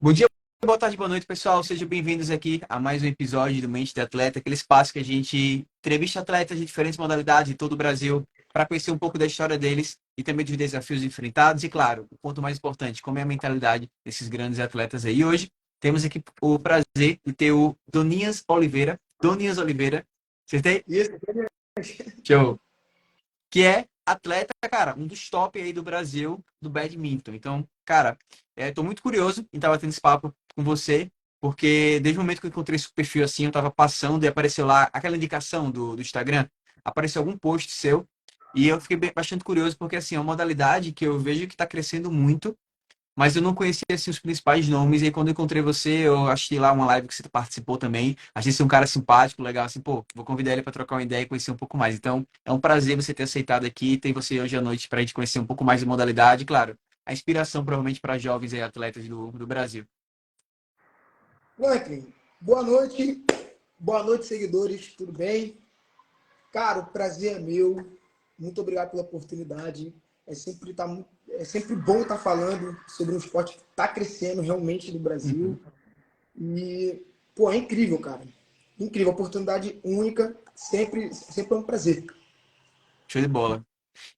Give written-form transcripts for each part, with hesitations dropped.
Bom dia, boa tarde, boa noite, pessoal. Sejam bem-vindos aqui a mais um episódio do Mente de Atleta, aquele espaço que a gente entrevista atletas de diferentes modalidades de todo o Brasil para conhecer um pouco da história deles e também dos desafios enfrentados e, claro, o ponto mais importante, como é a mentalidade desses grandes atletas aí. E hoje temos aqui o prazer de ter o Doninhas Oliveira. Doninhas Oliveira, acertei? Isso, Show! Que é atleta, cara, um dos top aí do Brasil do badminton. Então, cara, tô muito curioso em estar batendo esse papo com você, porque desde o momento que eu encontrei esse perfil assim, eu tava passando e apareceu lá aquela indicação do Instagram, apareceu algum post seu, e eu fiquei bastante curioso, porque assim, é uma modalidade que eu vejo que está crescendo muito, mas eu não conhecia assim, os principais nomes. E aí, quando eu encontrei você, eu achei lá uma live que você participou também. Achei você um cara simpático, legal, assim, pô, vou convidar ele para trocar uma ideia e conhecer um pouco mais. Então, é um prazer você ter aceitado aqui, ter você hoje à noite para a gente conhecer um pouco mais da modalidade. Claro, a inspiração provavelmente para jovens e atletas do Brasil. Franklin, boa noite, seguidores, tudo bem? Cara, o prazer é meu, muito obrigado pela oportunidade. É sempre bom estar falando sobre um esporte que está crescendo realmente no Brasil. Uhum. E, pô, é incrível, cara. Incrível, oportunidade única, sempre é um prazer. Show de bola.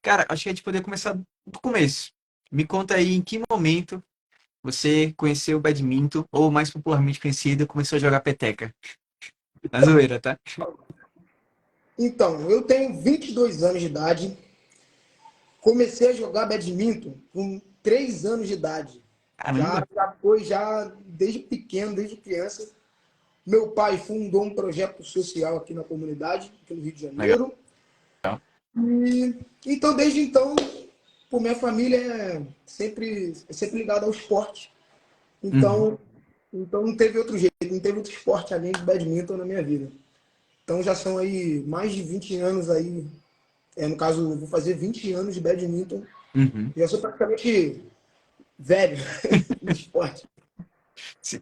Cara, acho que a gente poderia começar do começo. Me conta aí em que momento você conheceu o badminton, ou mais popularmente conhecido, começou a jogar peteca. Na zoeira, tá? Então, eu tenho 22 anos de idade, comecei a jogar badminton com 3 anos de idade. Já, Caramba! já foi, já desde pequeno, desde criança. Meu pai fundou um projeto social aqui na comunidade, aqui no Rio de Legal. Janeiro. E então, desde então, por minha família é sempre ligada ao esporte. Uhum. Então não teve outro jeito, não teve outro esporte além de badminton na minha vida. Então já são aí mais de 20 anos aí, no caso, eu vou fazer 20 anos de badminton. Uhum. Já sou praticamente velho no esporte. Sim,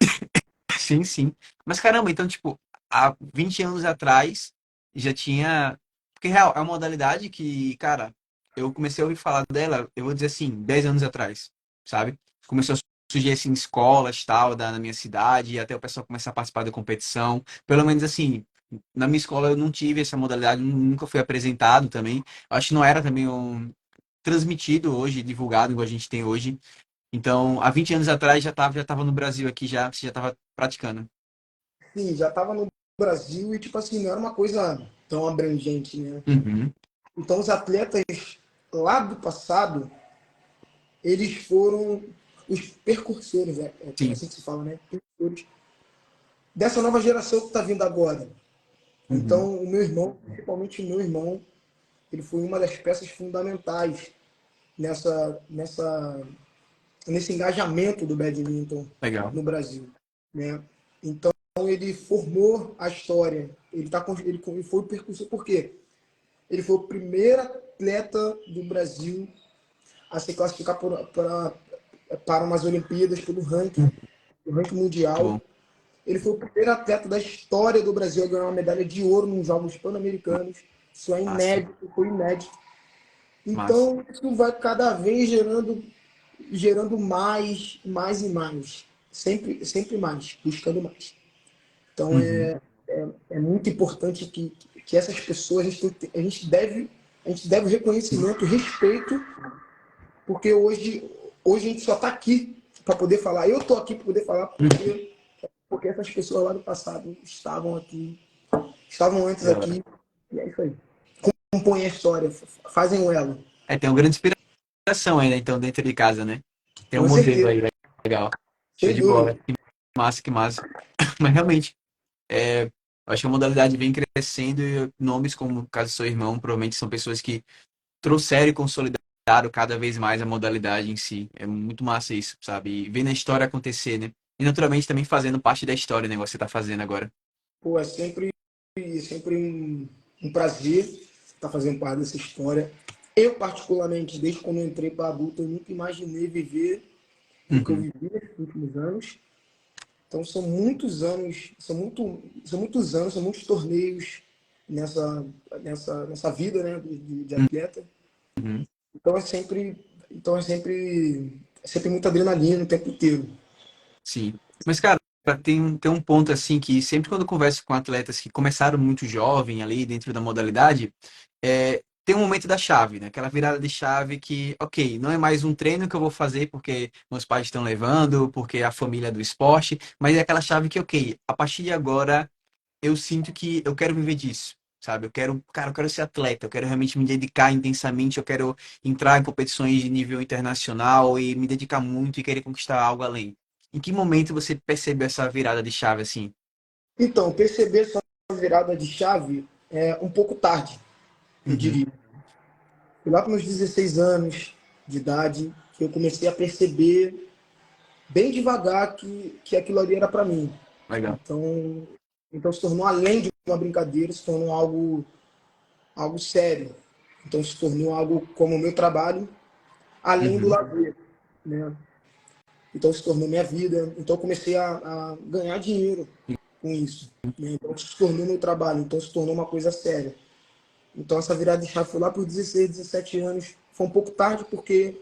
sim, sim. Mas caramba, então, tipo, há 20 anos atrás já tinha. Porque, real, é uma modalidade que, cara, eu comecei a ouvir falar dela, eu vou dizer assim, 10 anos atrás, sabe? Começou a surgir assim, em escolas, tal, na minha cidade, e até o pessoal começar a participar da competição. Pelo menos assim, na minha escola eu não tive essa modalidade, nunca foi apresentado também. Acho que não era também transmitido hoje, divulgado, igual a gente tem hoje. Então, há 20 anos atrás já tava no Brasil aqui, você já estava praticando. Sim, já estava no Brasil e, tipo assim, não era uma coisa tão abrangente, né? Uhum. Então, os atletas lá do passado, eles foram os percursores, é Sim. assim que se fala, né? Percursores dessa nova geração que está vindo agora. Uhum. Então, o meu irmão, principalmente o meu irmão, ele foi uma das peças fundamentais nessa, nesse engajamento do badminton Legal. no Brasil, né? Então, ele formou a história. Ele foi o percursor, por quê? Ele foi o primeiro atleta do Brasil a se classificar para umas Olimpíadas pelo ranking, o ranking Muito bom. mundial. Ele foi o primeiro atleta da história do Brasil a ganhar uma medalha de ouro nos Jogos Pan-Americanos. Isso é Massa. inédito, foi inédito. Massa. Então, isso vai cada vez gerando mais e mais. Sempre mais, buscando mais. Então, Uhum. é muito importante que essas pessoas, a gente deve reconhecimento, respeito, porque hoje a gente só está aqui para poder falar. Eu estou aqui para poder falar Uhum. porque essas pessoas lá do passado estavam antes Da hora. aqui, e é isso aí. Compõem a história, fazem o elo. Tem uma grande inspiração aí, né, então, dentro de casa, né? Tem um Com modelo certeza, aí, legal. Show sem de bola. dúvida. Que massa, que massa. Mas realmente, eu acho que a modalidade vem crescendo e nomes como o caso do seu irmão, provavelmente são pessoas que trouxeram e consolidaram cada vez mais a modalidade em si. É muito massa isso, sabe? E vendo a história acontecer, né? E naturalmente também fazendo parte da história, né? Que você tá fazendo agora. Pô, sempre um prazer estar fazendo parte dessa história. Eu, particularmente, desde quando eu entrei para adulto, eu nunca imaginei viver o que eu Uhum. vivi nesses últimos anos. Então, são muitos anos, são muitos anos, são muitos torneios nessa vida, né, de atleta. Uhum. Então, é sempre muita adrenalina o tempo inteiro. Sim. Mas, cara, tem um ponto assim que sempre quando eu converso com atletas que começaram muito jovem ali dentro da modalidade, tem um momento da chave, né? Aquela virada de chave que, ok, não é mais um treino que eu vou fazer porque meus pais estão levando, porque a família é do esporte, mas é aquela chave que, ok, a partir de agora eu sinto que eu quero viver disso. Sabe, eu quero, cara, eu quero ser atleta, eu quero realmente me dedicar intensamente, eu quero entrar em competições de nível internacional e me dedicar muito e querer conquistar algo além. Em que momento você percebeu essa virada de chave assim? Então, perceber essa virada de chave é um pouco tarde, eu Uhum, diria. Foi lá para meus 16 anos de idade que eu comecei a perceber bem devagar que aquilo ali era para mim. legal. Então, então se tornou além de uma brincadeira, se tornou algo sério. Então se tornou algo como o meu trabalho, além do Uhum, lazer, né? Então se tornou minha vida. Então eu comecei a ganhar dinheiro com isso, né? Então se tornou meu trabalho. Então se tornou uma coisa séria. Então essa virada de chave foi lá por 16, 17 anos. Foi um pouco tarde porque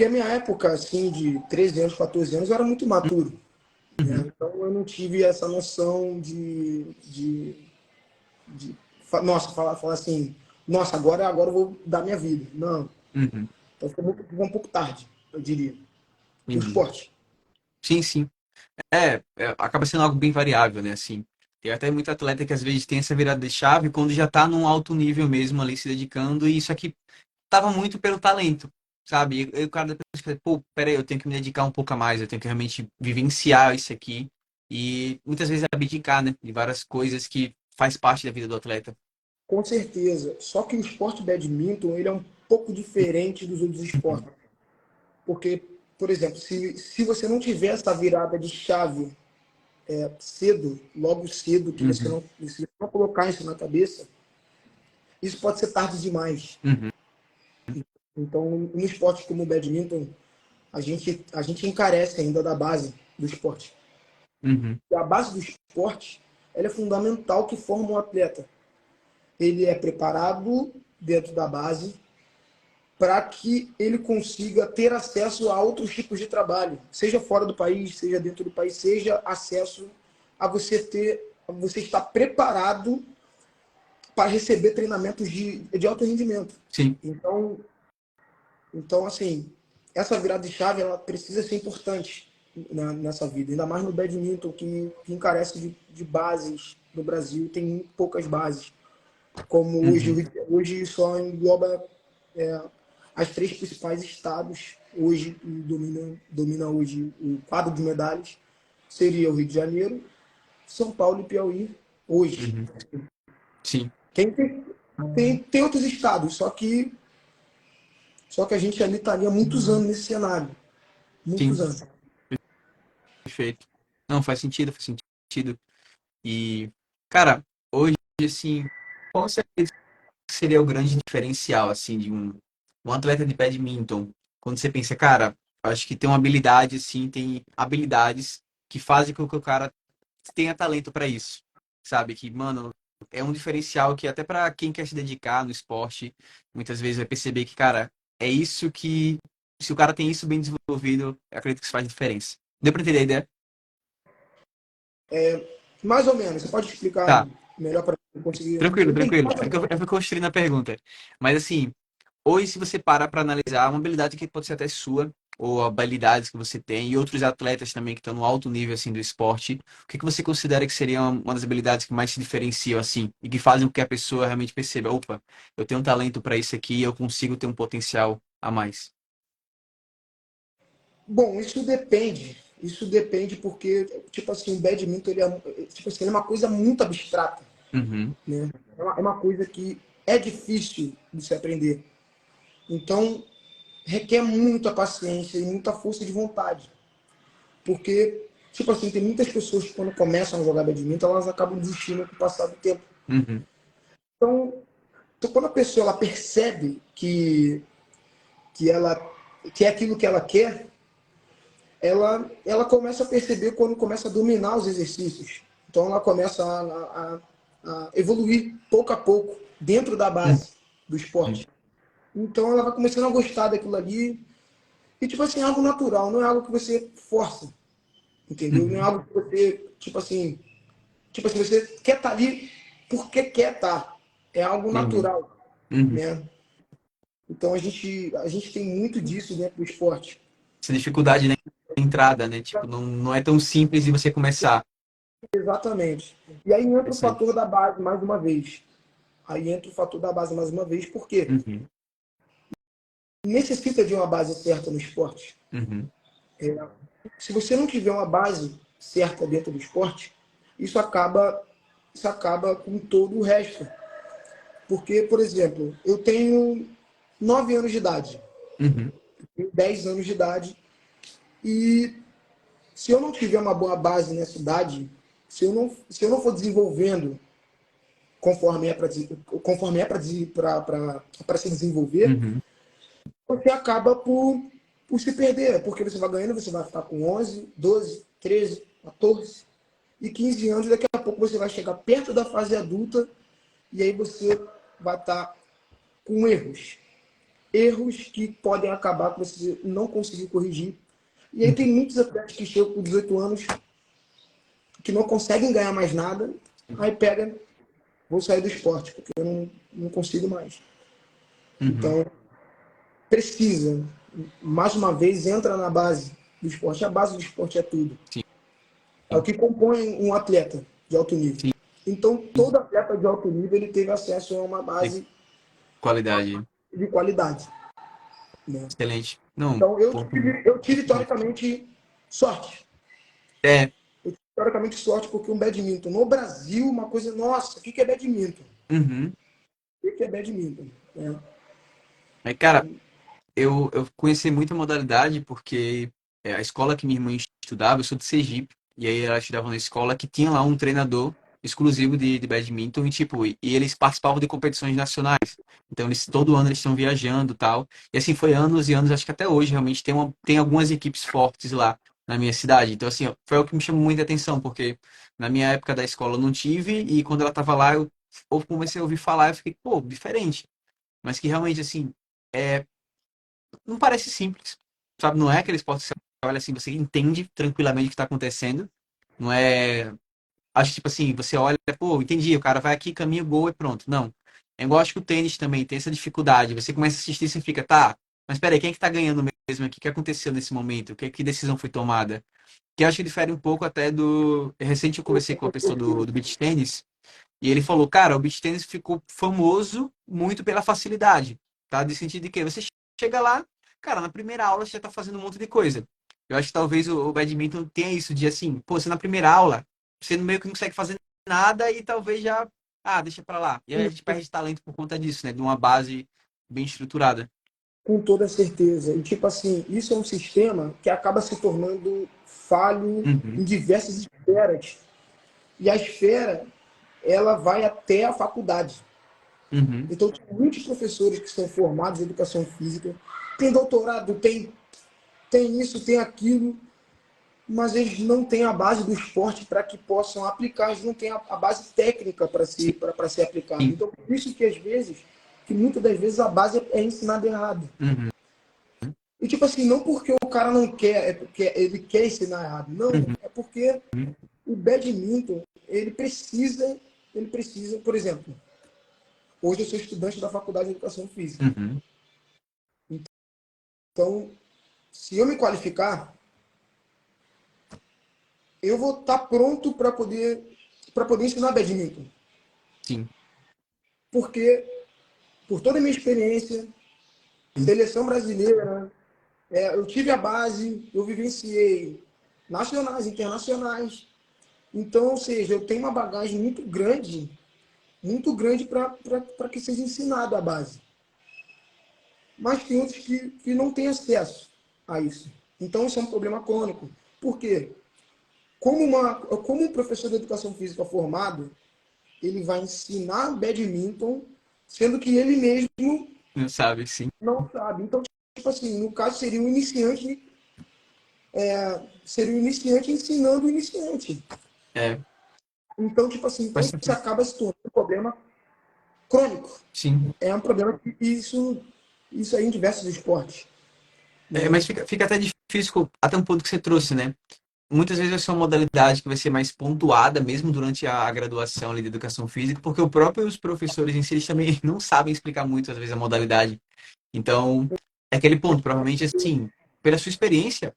a minha época, assim, de 13 anos, 14 anos, eu era muito imaturo. Né? uhum, Então eu não tive essa noção nossa, falar assim, nossa, agora eu vou dar minha vida. Não. uhum, Então foi um pouco tarde, eu diria. O entendi. esporte. Sim, sim. Acaba sendo algo bem variável, né? Assim, tem até muito atleta que às vezes tem essa virada de chave quando já tá num alto nível mesmo ali se dedicando, e isso aqui tava muito pelo talento, sabe? E o cara depois fica, pô, peraí, eu tenho que me dedicar um pouco a mais, eu tenho que realmente vivenciar isso aqui e muitas vezes abdicar, né, de várias coisas que faz parte da vida do atleta. Com certeza. Só que o esporte badminton, ele é um pouco diferente dos outros esportes. Porque, por exemplo, se você não tiver essa virada de chave cedo, logo cedo, que você Uhum, não, se você não colocar isso na cabeça, isso pode ser tarde demais. uhum, Então, no esporte como o badminton, a gente encarece ainda da base do esporte. uhum, E a base do esporte, ela é fundamental que forma um atleta. Ele é preparado dentro da base para que ele consiga ter acesso a outros tipos de trabalho, seja fora do país, seja dentro do país, seja acesso a você estar preparado para receber treinamentos de alto rendimento. sim, Então, assim, essa virada de chave ela precisa ser importante nessa vida, ainda mais no badminton, que encarece de bases no Brasil, tem muito poucas bases. Como uhum, hoje só engloba é, as três principais estados, hoje domina hoje o quadro de medalhas, seria o Rio de Janeiro, São Paulo e Piauí, hoje. uhum, sim, Tem outros estados, só que a gente ali estaria muitos anos nesse cenário. Muitos sim, anos. perfeito. Não, faz sentido. E, cara, hoje, assim, qual você acredita que seria o grande diferencial, assim, de um atleta de badminton? Quando você pensa, cara, acho que tem uma habilidade, assim, tem habilidades que fazem com que o cara tenha talento para isso, sabe? Que, mano, é um diferencial que até para quem quer se dedicar no esporte, muitas vezes vai perceber que, cara, é isso que, se o cara tem isso bem desenvolvido, eu acredito que isso faz diferença. Deu pra entender a ideia? Mais ou menos. Você pode explicar Tá. melhor para eu conseguir. Tranquilo, Entendi. tranquilo. Eu fui construindo a pergunta. Mas assim, hoje se você parar para analisar uma habilidade que pode ser até sua, ou habilidades que você tem, e outros atletas também que estão no alto nível assim do esporte, o que que você considera que seria uma das habilidades que mais se diferenciam assim, e que fazem com que a pessoa realmente perceba, opa, eu tenho um talento para isso aqui, eu consigo ter um potencial a mais. Bom, isso depende. Isso depende porque, tipo assim, o badminton tipo assim, ele é uma coisa muito abstrata, Uhum, né? É uma coisa que é difícil de se aprender. Então, requer muita paciência e muita força de vontade. Porque, tipo assim, tem muitas pessoas que quando começam a jogar badminton, elas acabam desistindo com o passar do tempo. uhum, Então, quando a pessoa ela percebe que ela que é aquilo que ela quer, ela começa a perceber quando começa a dominar os exercícios. Então ela começa a evoluir pouco a pouco dentro da base do uhum, esporte. Então ela vai começando a gostar daquilo ali E, tipo assim, é algo natural, não é algo que você força, entendeu? Não é Uhum. algo que você, tipo assim, você quer estar ali porque quer estar. É algo Entendi. natural, Uhum. né? Então a gente tem muito disso dentro do esporte. Essa dificuldade na entrada, né? Tipo, não é tão simples de você começar. Exatamente. E aí entra o Interessante. fator da base mais uma vez. Aí entra o fator da base mais uma vez, porque Uhum. necessita de uma base certa no esporte. Uhum. Se você não tiver uma base certa dentro do esporte, isso acaba, isso acaba com todo o resto. Porque, por exemplo, eu tenho 9 anos de idade, Uhum. tenho 10 anos de idade, e se eu não tiver uma boa base nessa idade, se eu não for desenvolvendo conforme é para se desenvolver, Uhum. você acaba por se perder, porque você vai ganhando, você vai ficar com 11, 12, 13, 14 e 15 anos, daqui a pouco você vai chegar perto da fase adulta e aí você vai estar com erros. Erros que podem acabar com você não conseguir corrigir. E aí Uhum. tem muitos atletas que chegam com 18 anos que não conseguem ganhar mais nada, aí pega, vou sair do esporte, porque eu não consigo mais. Uhum. Então, precisa, mais uma vez, entra na base do esporte. A base do esporte é tudo. Sim. É o que compõe um atleta de alto nível. Sim. Então, todo atleta de alto nível ele teve acesso a uma De base qualidade. de qualidade. Né? Excelente. Não, Então, ponto eu tive muito bom. teoricamente sorte. É. Eu tive teoricamente sorte porque um badminton no Brasil, uma coisa, nossa, o que é badminton? Uhum. O que é badminton? Né? Mas, cara, eu conheci muita modalidade porque a escola que minha irmã estudava, eu sou de Sergipe, e aí ela estudava na escola que tinha lá um treinador exclusivo de badminton e, tipo, e eles participavam de competições nacionais. Então, eles, todo ano eles estão viajando e tal. E assim, foi anos e anos, acho que até hoje realmente tem algumas equipes fortes lá na minha cidade. Então, assim, ó, foi o que me chamou muita atenção, porque na minha época da escola eu não tive, e quando ela tava lá, eu comecei a ouvir falar, eu fiquei, pô, diferente. Mas que realmente, assim, não parece simples, sabe? Não é aquele esporte que você olha assim, você entende tranquilamente o que está acontecendo. Não é. Acho que, tipo assim, você olha, pô, entendi, o cara vai aqui, caminha, gol e pronto. Não. É igual, acho que o tênis também tem essa dificuldade. Você começa a assistir e você fica, tá, mas peraí, quem é que tá ganhando mesmo aqui? O que aconteceu nesse momento? Que decisão foi tomada? Que eu acho que difere um pouco até do. Recente eu conversei com a pessoa do beach tênis, e ele falou, cara, o beach tênis ficou famoso muito pela facilidade, tá? De sentido de que você chega lá, cara, na primeira aula você já tá fazendo um monte de coisa. Eu acho que talvez o badminton tenha isso de assim, pô, você na primeira aula, você meio que não consegue fazer nada e talvez já, deixa pra lá. E aí a gente perde talento por conta disso, né? De uma base bem estruturada. Com toda certeza. E, tipo assim, isso é um sistema que acaba se tornando falho em Uhum, diversas esferas. E a esfera, ela vai até a faculdade. uhum, Então, tem muitos professores que são formados em educação física, tem doutorado, tem isso, tem aquilo, mas eles não têm a base do esporte para que possam aplicar, eles não têm a base técnica sim, para ser aplicado. Então, por isso que às vezes, que muitas das vezes a base é ensinada errado. uhum, E tipo assim, não porque o cara não quer, é porque ele quer ensinar errado. Não, uhum, é porque o badminton, ele precisa, por exemplo, hoje eu sou estudante da Faculdade de Educação Física. uhum, Então, se eu me qualificar, eu vou estar pronto para poder ensinar badminton. sim, Porque por toda a minha experiência, seleção brasileira, eu tive a base, eu vivenciei nacionais, internacionais. Então, ou seja, eu tenho uma bagagem muito grande para que seja ensinado a base. Mas tem outros que não têm acesso a isso. Então, isso é um problema crônico. Por quê? Como um professor de educação física formado, ele vai ensinar badminton, sendo que ele mesmo não sabe, sim, não sabe. Então, tipo assim, no caso, seria um iniciante ensinando o iniciante. é, Então, tipo assim, então faz isso sentido, acaba se tornando um problema crônico. sim, É um problema que isso é em diversos esportes. né? Mas fica até difícil, até um ponto que você trouxe, né? Muitas vezes vai ser uma modalidade que vai ser mais pontuada mesmo durante a graduação ali de educação física, porque o próprio os professores em si eles também não sabem explicar muito às vezes a modalidade. Então, é aquele ponto, provavelmente assim, pela sua experiência,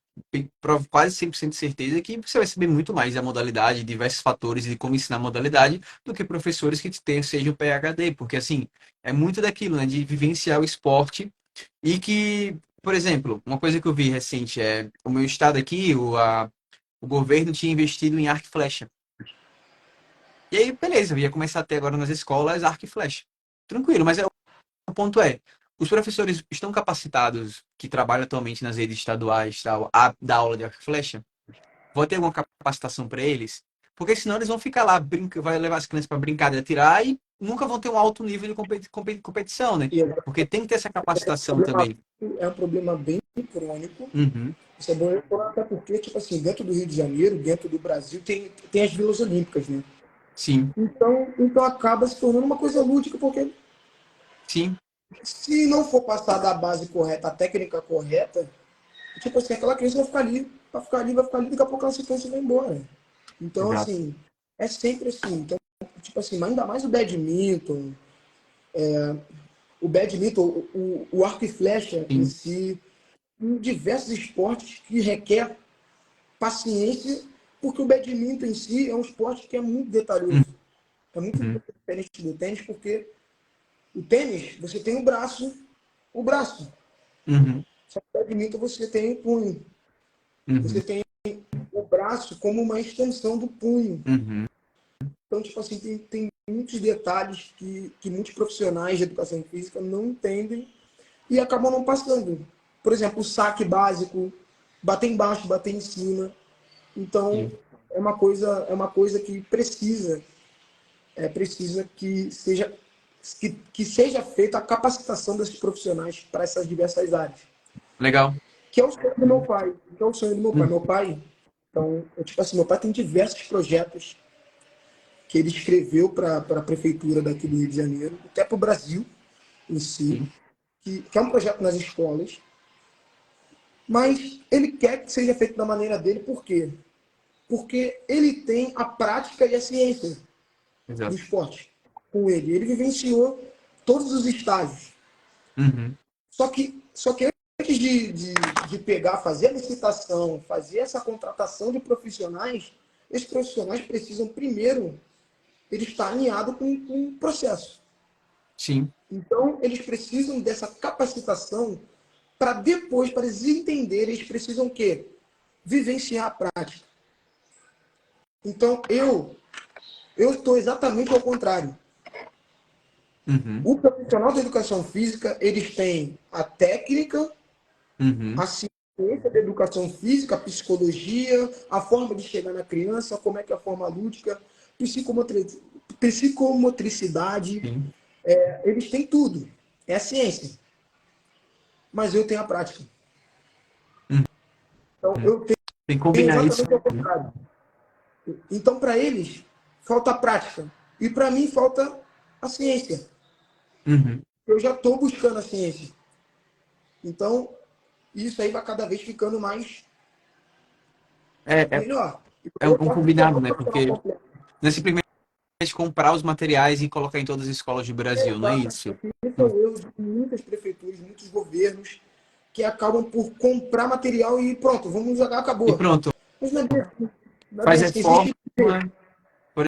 quase 100% de certeza que você vai saber muito mais da modalidade, diversos fatores de como ensinar a modalidade, do que professores que sejam PhD, porque assim, é muito daquilo, né, de vivenciar o esporte e que, por exemplo, uma coisa que eu vi recente é o meu estado aqui, o governo tinha investido em arco e flecha. E aí, beleza, eu ia começar a ter agora nas escolas arco e flecha. Tranquilo, mas o ponto é, os professores estão capacitados que trabalham atualmente nas redes estaduais, tal, a dar aula de arco e flecha? Vou ter alguma capacitação para eles? Porque senão eles vão ficar lá, vai levar as crianças para brincadeira, tirar e nunca vão ter um alto nível de competição, né? E Porque tem que ter essa capacitação problema, também. é um problema bem crônico. Uhum. Isso é bom lembrar, até porque, tipo assim, dentro do Rio de Janeiro, dentro do Brasil, tem as vilas olímpicas, né? Sim, Então acaba se tornando uma coisa lúdica, porque sim, se não for passada a base correta, a técnica correta, tipo assim, aquela criança vai ficar ali, daqui a pouco ela se cansa e vai embora. Então, exato. assim, é sempre assim. Então, tipo assim, ainda mais o badminton, o arco e flecha em Sim. si, em diversos esportes que requer paciência, porque o badminton em si é um esporte que é muito detalhoso. É muito Uhum. diferente do tênis, porque o tênis, você tem o braço. Uhum. Só que o badminton você tem o punho. Você Uhum. tem o braço como uma extensão do punho. Uhum. Então, tipo assim, tem muitos detalhes que muitos profissionais de educação física não entendem e acabam não passando. Por exemplo, o saque básico, bater embaixo, bater em cima. Então, Sim. é uma coisa que precisa que seja feita a capacitação desses profissionais para essas diversas áreas. Legal. Que é o sonho do meu pai. Que é o sonho do meu pai. Uhum. Meu pai, então, tipo assim, meu pai tem diversos projetos que ele escreveu para a prefeitura daqui do Rio de Janeiro, até para o Brasil em si, Sim. que é um projeto nas escolas, mas ele quer que seja feito da maneira dele, por quê? Porque ele tem a prática e a ciência do Exato. esporte com ele. Ele vivenciou todos os estágios. Uhum. Só que antes de pegar, fazer a licitação, fazer essa contratação de profissionais, esses profissionais precisam primeiro ele estar alinhado com o processo. Sim. Então, eles precisam dessa capacitação para depois, para eles entenderem, eles precisam o quê? Vivenciar a prática. Então, eu estou exatamente ao contrário. Uhum. O profissional da educação física, eles têm a técnica, Uhum. a ciência da educação física, a psicologia, a forma de chegar na criança, como é que é a forma lúdica, psicomotricidade, Sim. eles têm tudo. É a ciência. Mas eu tenho a prática. Então, Uhum. eu tenho Tem que combinar isso, exatamente ao né? contrário. Então, para eles, falta a prática. E para mim, falta a ciência. Uhum. Eu já estou buscando a ciência. Então, isso aí vai cada vez ficando mais É, é, melhor. é Então, eu um posso me tornar combinado, um né? profissional Porque completo. não é simplesmente comprar os materiais e colocar em todas as escolas do Brasil, não é Exatamente. isso? Esse é o erro de muitas prefeituras, muitos governos, que acabam por comprar material e pronto, vamos jogar, E acabou. pronto, Mas não é bem assim. Não é bem faz assim. reforma, Existe. por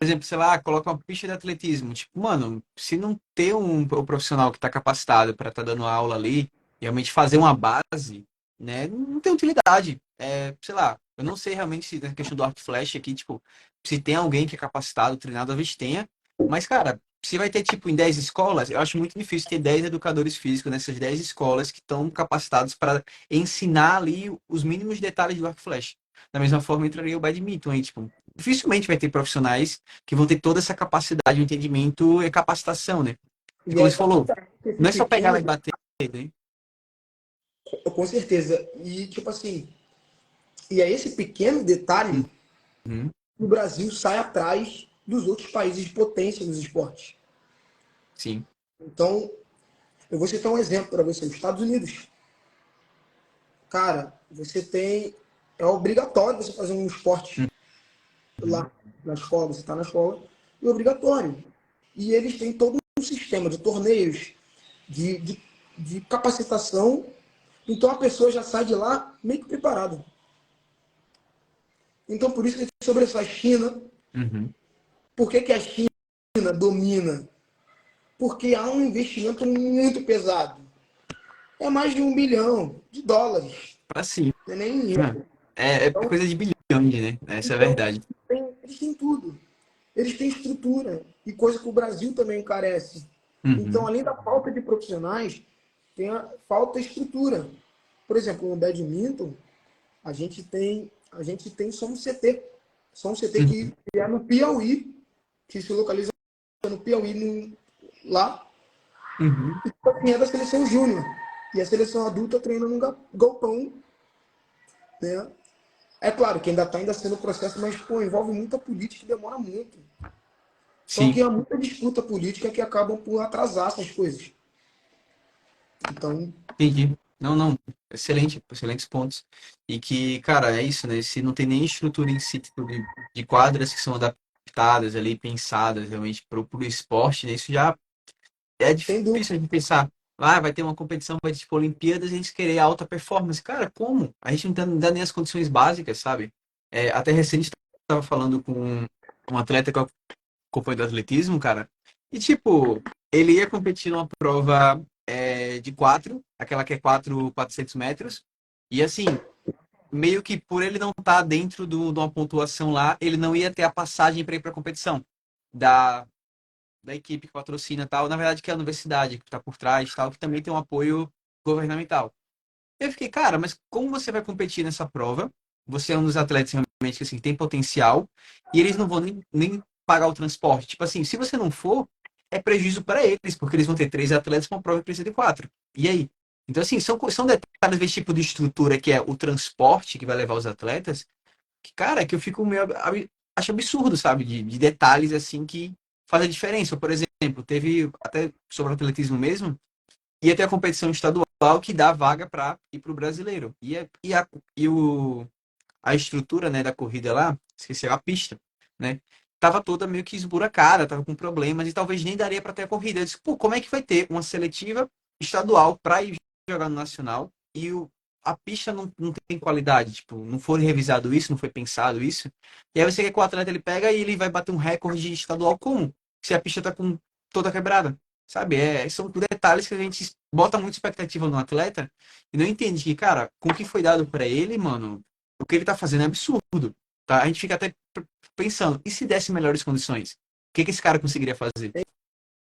exemplo, sei lá, coloca uma pista de atletismo. Tipo, mano, se não ter um profissional que está capacitado para estar dando aula ali, realmente fazer uma base, né, não tem utilidade. É, sei lá, eu não sei realmente se na questão do arco e flecha aqui, tipo, se tem alguém que é capacitado, treinado, talvez tenha. Mas, cara, se vai ter, tipo, em 10 escolas, eu acho muito difícil ter 10 educadores físicos nessas 10 escolas que estão capacitados para ensinar ali os mínimos detalhes do arco e flecha. Da mesma forma, entraria o badminton aí, tipo, dificilmente vai ter profissionais que vão ter toda essa capacidade de entendimento e capacitação, né? E E como é você falou, exatamente esse não é só pegar lá pequeno, e bater, né? com certeza. E, tipo assim, e é esse pequeno detalhe Uhum. que o Brasil sai atrás dos outros países de potência nos esportes. Sim. Então, eu vou citar um exemplo para você: os Estados Unidos. cara, você tem. É obrigatório você fazer um esporte Uhum. lá na escola, você está na escola, é obrigatório. E eles têm todo um sistema de torneios, de, de, de capacitação. Então a pessoa já sai de lá meio que preparada. Então por isso que sobressai a China. Uhum. Por que, que a China domina? Porque há um investimento muito pesado. É mais de US$ 1 bilhão. Pra cima. Não é nem em euro. É Então, coisa de bilhões, né? Essa é a então verdade. eles têm tudo. Eles têm estrutura. E coisa que o Brasil também carece. Então, Uhum. além da falta de profissionais, tem a falta de estrutura. Por exemplo, no badminton, a gente tem só um CT. Só um CT Uhum. que é no Piauí, que se localiza no Piauí, lá, Uhum. e é da seleção júnior. E a seleção adulta treina num galpão, né? É claro que ainda sendo processo, mas pô, envolve muita política e demora muito. Então Sim, aqui há muita disputa política que acabam por atrasar essas coisas. Então, entendi. Não, não. Excelente, excelentes pontos. E que, cara, é isso, né? Se não tem nem estrutura em si, tipo, de quadras que são adaptadas ali, pensadas realmente pro esporte, né? Isso já é sem dúvida, difícil a gente pensar. Ah, vai ter uma competição, vai ter tipo Olimpíadas, e a gente querer alta performance. Cara, como? A gente não dá nem as condições básicas, sabe? Até recente estava falando com um atleta que eu acompanho do atletismo, cara. E tipo, ele ia competir numa prova de quatro, aquela que é 400 metros. E assim, meio que por ele não estar dentro de uma pontuação lá, ele não ia ter a passagem para ir para a competição da equipe que patrocina tal, na verdade que é a universidade que está por trás tal, que também tem um apoio governamental. Eu fiquei, cara, mas como você vai competir nessa prova? Você é um dos atletas realmente que assim, tem potencial e eles não vão nem pagar o transporte. Tipo assim, se você não for, é prejuízo para eles, porque eles vão ter três atletas com uma prova que precisa de quatro. E aí? Então, assim, são detalhes desse tipo de estrutura que é o transporte que vai levar os atletas, que, cara, que eu fico meio. Acho absurdo, sabe? De detalhes assim que fazem a diferença. Por exemplo, teve até sobre o atletismo mesmo, ia ter a competição estadual que dá vaga para ir para o brasileiro. A estrutura, né, da corrida lá, esqueci a pista, né? Tava toda meio que esburacada, tava com problemas e talvez nem daria para ter a corrida. Eu disse, pô, como é que vai ter uma seletiva estadual para ir jogar no nacional e a pista não tem qualidade, tipo, não foi revisado isso, não foi pensado isso. E aí você quer que o atleta ele pega e ele vai bater um recorde estadual como? Se a pista tá com toda quebrada, sabe? São detalhes que a gente bota muita expectativa no atleta e não entende que, cara, com o que foi dado para ele, mano, o que ele tá fazendo é absurdo, tá? A gente fica até pensando, e se desse melhores condições? O que esse cara conseguiria fazer?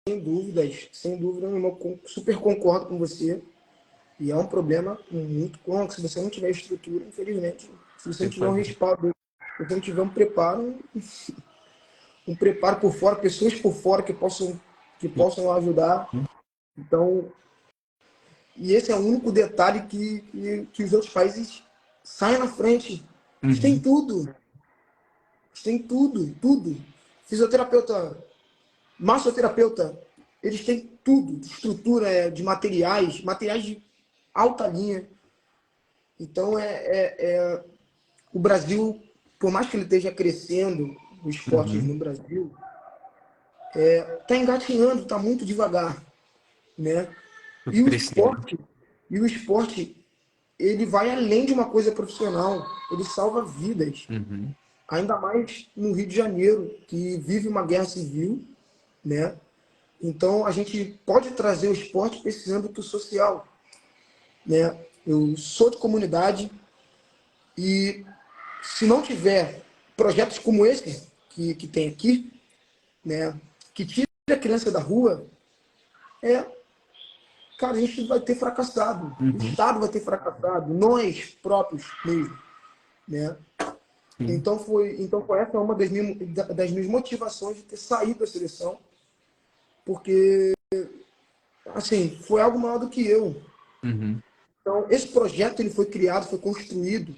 sem dúvidas, sem dúvida, eu super concordo com você. E é um problema muito comum, se você não tiver estrutura, infelizmente, se você não Tem que tiver um fazer. respaldo, se você não tiver um preparo por fora, pessoas por fora que possam ajudar. Então, e esse é o único detalhe que os outros países saem na frente. Eles têm Uhum, tudo, eles têm tudo, tudo. Fisioterapeuta, massoterapeuta, eles têm tudo, de estrutura, de materiais de alta linha. Então, o Brasil, por mais que ele esteja crescendo, o esporte uhum. no Brasil, está engatinhando, está muito devagar, né? Tudo E o crescendo. esporte, e o esporte, ele vai além de uma coisa profissional, ele salva vidas. Uhum. Ainda mais no Rio de Janeiro, que vive uma guerra civil, né? Então a gente pode trazer o esporte para esse âmbito social, né? Eu sou de comunidade e se não tiver projetos como esse que tem aqui, né, que tira a criança da rua, é, cara, a gente vai ter fracassado. O Uhum. Estado vai ter fracassado, nós próprios mesmo, né? Sim. Então essa é uma das minhas motivações de ter saído da seleção, porque assim, foi algo maior do que eu. Uhum. Então, esse projeto ele foi criado, foi construído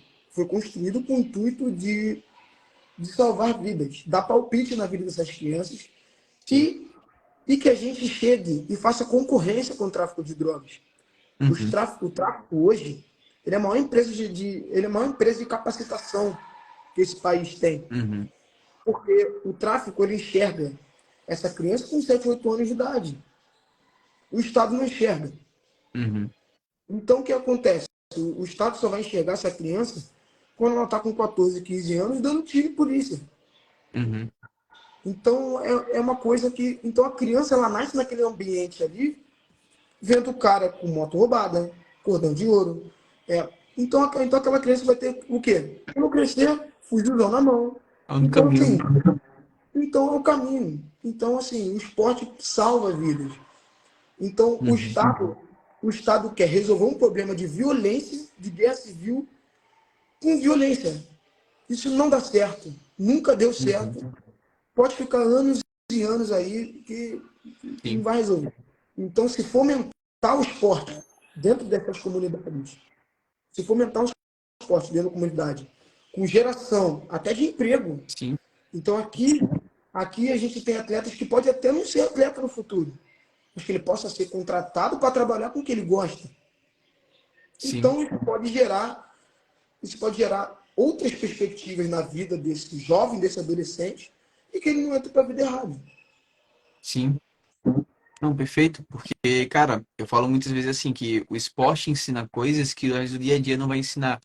com o intuito de salvar vidas, dar palpite na vida dessas crianças Sim. e, e que a gente chegue e faça concorrência com o tráfico de drogas. O Uhum. tráfico hoje, Ele é a maior empresa ele é a maior empresa de capacitação que esse país tem. Uhum. Porque o tráfico, ele enxerga essa criança com 7, 8 anos de idade. O Estado não enxerga. Uhum. Então, o que acontece? O Estado só vai enxergar essa criança quando ela está com 14, 15 anos dando tiro em polícia. Uhum. Então, é uma coisa que... Então, a criança, ela nasce naquele ambiente ali, vendo o cara com moto roubada, cordão de ouro. Então, aquela criança vai ter o quê? Quando crescer, fuzilzão na mão. É um Então, caminho. assim, então é o caminho. Então, assim, o esporte salva vidas. Então, Uhum. o Estado quer resolver um problema de violência, de guerra civil, com violência. Isso não dá certo. Nunca deu Uhum. certo. Pode ficar anos e anos aí que não Sim. vai resolver. Então, se fomentar o esporte dentro dessas comunidades, se fomentar o esporte dentro da comunidade, com geração até de emprego. Sim. Então, aqui a gente tem atletas que pode até não ser atleta no futuro, mas que ele possa ser contratado para trabalhar com o que ele gosta. Sim. Então, isso pode gerar outras perspectivas na vida desse jovem, desse adolescente, e que ele não entra para a vida errada. Sim. Não, perfeito, porque, cara, eu falo muitas vezes assim, que o esporte ensina coisas que às vezes, o dia a dia não vai ensinar.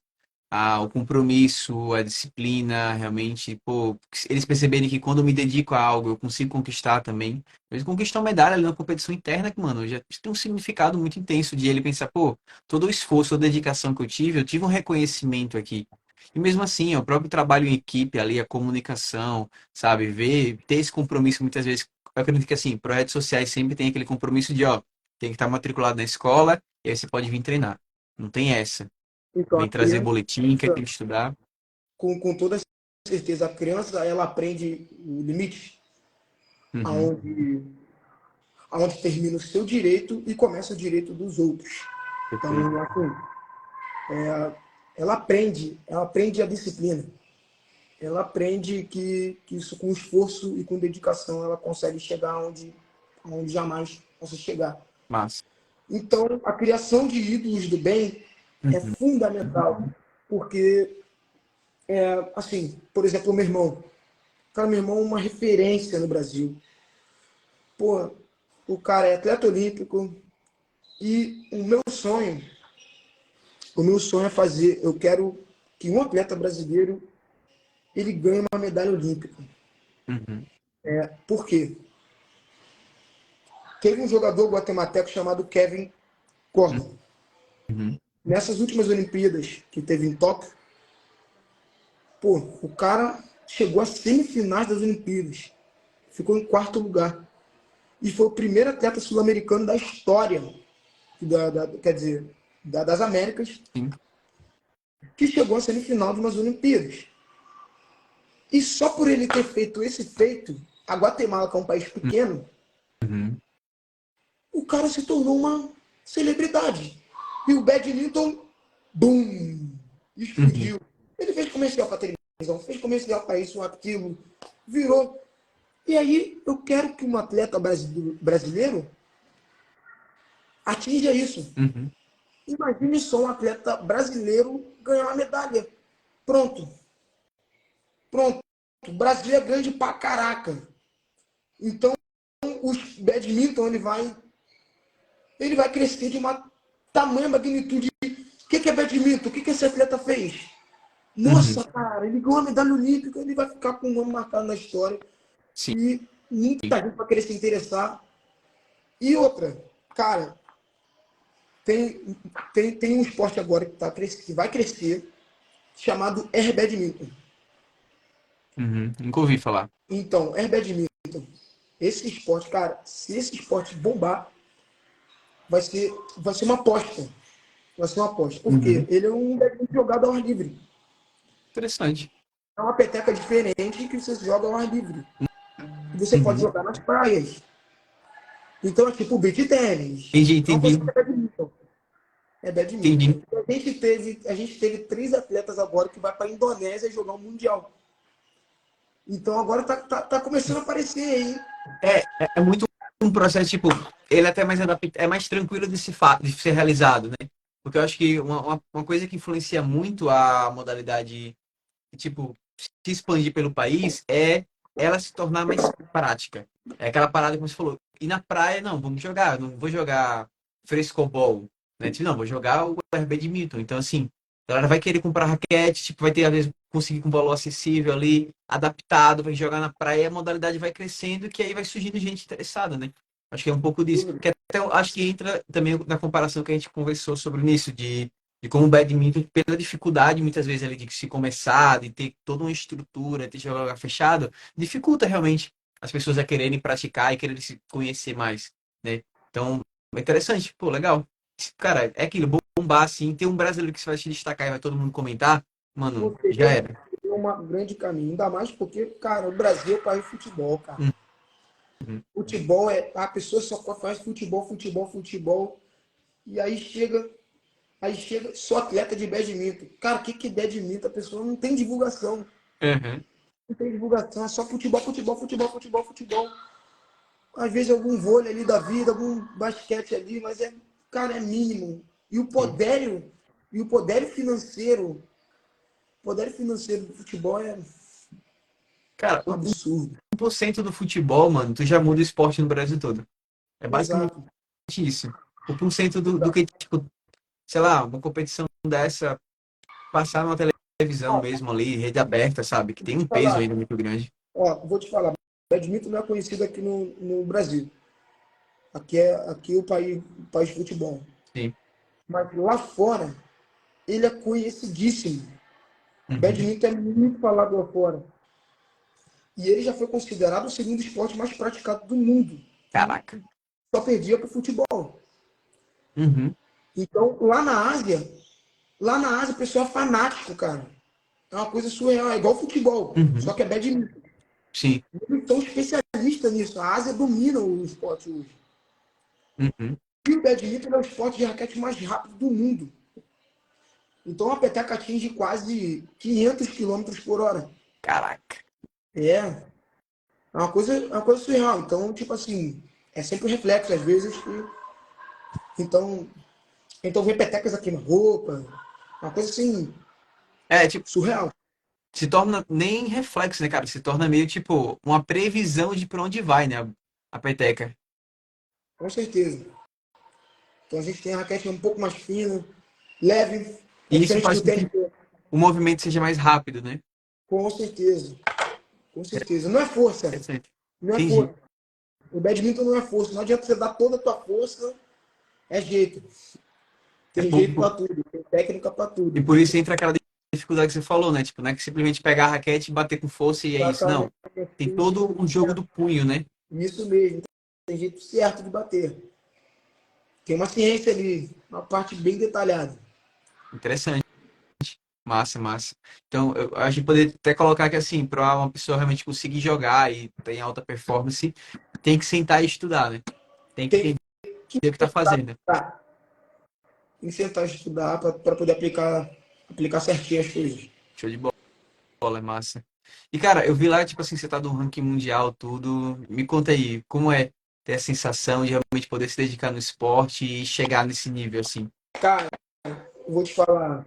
O compromisso, a disciplina, realmente, pô, eles perceberem que quando eu me dedico a algo, eu consigo conquistar também. Às vezes conquistar uma medalha ali na competição interna, que, mano, já tem um significado muito intenso de ele pensar, pô, todo o esforço, toda a dedicação que eu tive um reconhecimento aqui. E mesmo assim, o próprio trabalho em equipe ali, a comunicação, sabe, ter esse compromisso muitas vezes. Eu acredito que, assim, projetos sociais sempre tem aquele compromisso de, ó, tem que estar matriculado na escola e aí você pode vir treinar. Não tem essa. Então, a Vem trazer criança, boletim, que tem que estudar. com toda certeza, a criança ela aprende o limite, Uhum. aonde, aonde termina o seu direito e começa o direito dos outros. Perfeito. Então, assim, ela aprende a disciplina. Ela aprende que isso com esforço e com dedicação ela consegue chegar onde jamais possa chegar. Massa. Então, a criação de ídolos do bem é Uhum. fundamental, porque, assim, por exemplo, o meu irmão. Cara, meu irmão é uma referência no Brasil. Pô, o cara é atleta olímpico e o meu sonho é fazer, eu quero que um atleta brasileiro ele ganhe uma medalha olímpica. Uhum. Por quê? Teve um jogador guatemalteco chamado Kevin Gordon. Uhum. Nessas últimas Olimpíadas que teve em Tóquio, pô, o cara chegou às semifinais das Olimpíadas. Ficou em quarto lugar. E foi o primeiro atleta sul-americano da história, quer dizer, das Américas, Sim. que chegou à semifinal de umas Olimpíadas. E só por ele ter feito esse feito, a Guatemala, que é um país pequeno, Uhum. o cara se tornou uma celebridade. E o badminton, bum, Uhum. explodiu. Ele fez comercial para televisão, fez comercial para isso, aquilo, virou. E aí eu quero que um atleta brasileiro atinja isso. Uhum. Imagine só um atleta brasileiro ganhar uma medalha. Pronto. Pronto. O Brasil é grande pra caraca. Então, o badminton ele vai crescer de uma tamanha magnitude. O que é badminton? O que esse atleta fez? Uhum. Nossa, cara, ele ganhou a medalha olímpica, ele vai ficar com o nome marcado na história. Sim. E muita gente vai querer se interessar. E outra, cara, tem um esporte agora que vai crescer, chamado Air Badminton. Uhum. Nunca ouvi falar. Então, Air Badminton, esse esporte, cara, se esse esporte bombar, vai ser uma aposta. Vai ser uma aposta. Por quê? Uhum. Ele é um badminton jogado ao ar livre. Interessante. É uma peteca diferente que você joga ao ar livre. E você pode Uhum. jogar nas praias. Então é tipo beach tênis. Entendi, É uma coisa que entendi. é badminton. É Entendi. badminton. A gente teve 3 atletas agora que vai para a Indonésia jogar um mundial. Então agora tá começando a aparecer aí. É muito um processo, tipo, ele é até mais adaptado, é mais tranquilo de se realizado, né? Porque eu acho que uma coisa que influencia muito a modalidade, tipo, se expandir pelo país é ela se tornar mais prática. É aquela parada como você falou. E na praia, não, vamos jogar. Não vou jogar frescobol, né? Tipo, não, vou jogar o badminton. Então, assim, a galera vai querer comprar raquete, tipo, vai ter, às vezes, conseguir com valor acessível ali, adaptado, vai jogar na praia, e a modalidade vai crescendo, que aí vai surgindo gente interessada, né? Acho que é um pouco disso. Que até eu acho que entra também na comparação que a gente conversou sobre o início, de como o badminton, pela dificuldade muitas vezes ali de se começar, de ter toda uma estrutura, ter jogar fechado, dificulta realmente as pessoas a quererem praticar e quererem se conhecer mais, né? Então, é interessante, pô, legal. Cara, é aquilo, bombar assim, ter um brasileiro que vai se destacar e vai todo mundo comentar, mano, Você já era. é um grande caminho, ainda mais porque, cara, o Brasil é o país de futebol, cara. Uhum. Futebol é. A pessoa só faz futebol, futebol, futebol. E aí chega só atleta de badminton. Cara, o que é badminton? A pessoa não tem divulgação. Uhum. Não tem divulgação, é só futebol, futebol, futebol, futebol, futebol. Às vezes algum vôlei ali da vida, algum basquete ali, mas cara, é mínimo. Sim. E o poder financeiro do futebol é Cara, um o absurdo. 1% do futebol, mano, tu já muda o esporte no Brasil todo. É basicamente Exato. isso. O 1% do que, tipo, sei lá, uma competição dessa passar na televisão Ó, mesmo ali, rede aberta, sabe? Que vou tem te um peso falar, ainda muito grande. vou te falar. Badminton não é conhecido aqui no Brasil. Aqui é o país de futebol. Sim. Mas lá fora, ele é conhecidíssimo. Uhum. Badminton é muito falado lá fora. E ele já foi considerado o segundo esporte mais praticado do mundo. Caraca. Só perdia para o futebol. Uhum. Então, lá na Ásia o pessoal é fanático, cara. É uma coisa surreal, é igual futebol, só Uhum. que é badminton. Sim. Eles são especialistas nisso. A Ásia domina o esporte hoje. Uhum. E o badminton é o esporte de raquete mais rápido do mundo. Então a peteca atinge quase 500 quilômetros por hora. Caraca. É é uma coisa surreal. Então, tipo assim, é sempre um reflexo, às vezes. Então, então vem petecas aqui na roupa. Uma coisa assim, É, tipo, surreal. se torna nem reflexo, né, cara? Se torna meio, tipo, uma previsão de pra onde vai, né? A peteca. Com certeza. Então a gente tem a raquete um pouco mais fina, leve. É E isso diferente faz do com tênis. que o movimento seja mais rápido, né? Com certeza. Com certeza. Não é força. Interessante. Não é Entendi. força. O badminton não é força. Não adianta você dar toda a tua força. É jeito. É Tem jeito pouco. para tudo. Tem técnica para E tudo. por isso entra aquela dificuldade que você falou, né? Tipo, não é que simplesmente pegar a raquete e bater com força e é isso. Não. Exatamente. Tem todo um jogo do punho, né? Isso mesmo. Tem jeito certo de bater. Tem uma ciência ali. Uma parte bem detalhada. Interessante. Massa, massa. Então, a gente poderia até colocar que, assim, para uma pessoa realmente conseguir jogar e ter alta performance, tem que sentar e estudar, né? Tem que Tem entender que o que tá fazendo, né? tentar. Tem que sentar e estudar para poder aplicar certinho as coisas. Show de bola, é massa. E, cara, eu vi lá, tipo assim, você tá no ranking mundial, tudo. Me conta aí, como é ter a sensação de realmente poder se dedicar no esporte e chegar nesse nível, assim? Cara, eu vou te falar.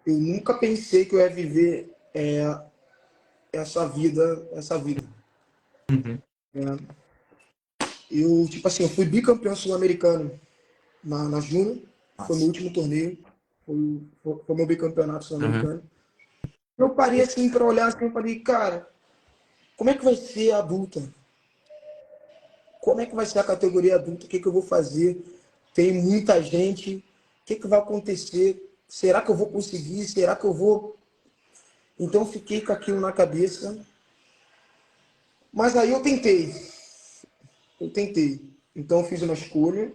Eu nunca pensei que eu ia viver essa vida. Uhum. Eu, tipo assim, eu fui bicampeão sul-americano na Júnior. Foi meu Massa. último torneio. Foi meu bicampeonato Uhum. sul-americano. Eu parei assim para olhar assim e falei, cara, como é que vai ser a adulta? Como é que vai ser a categoria adulta? O que eu vou fazer? Tem muita gente. O que vai acontecer? Será que eu vou conseguir? Será que eu vou? Então eu fiquei com aquilo na cabeça. Mas aí eu tentei. Eu tentei. Então eu fiz uma escolha.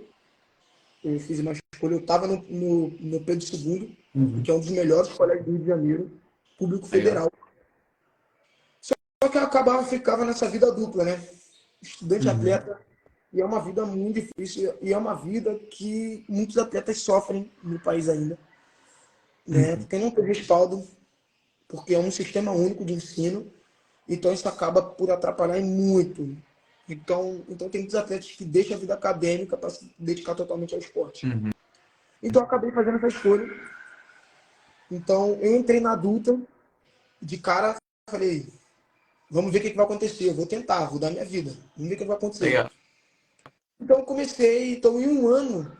Eu fiz uma escolha. Eu estava no Pedro II, Uhum. que é um dos melhores colégios do Rio de Janeiro, público Legal. federal. Só que eu ficava nessa vida dupla, né? Estudante Uhum. atleta. E é uma vida muito difícil. E é uma vida que muitos atletas sofrem no país ainda. Né? Uhum. Porque não tem respaldo, porque é um sistema único de ensino. Então isso acaba por atrapalhar muito. Então tem muitos atletas que deixam a vida acadêmica para se dedicar totalmente ao esporte. Uhum. Então eu acabei fazendo essa escolha. Então eu entrei na adulta, de cara, falei, vamos ver o que vai acontecer. Eu vou tentar, vou dar minha vida. Vamos ver o que vai acontecer. Legal. Então eu comecei, então em um ano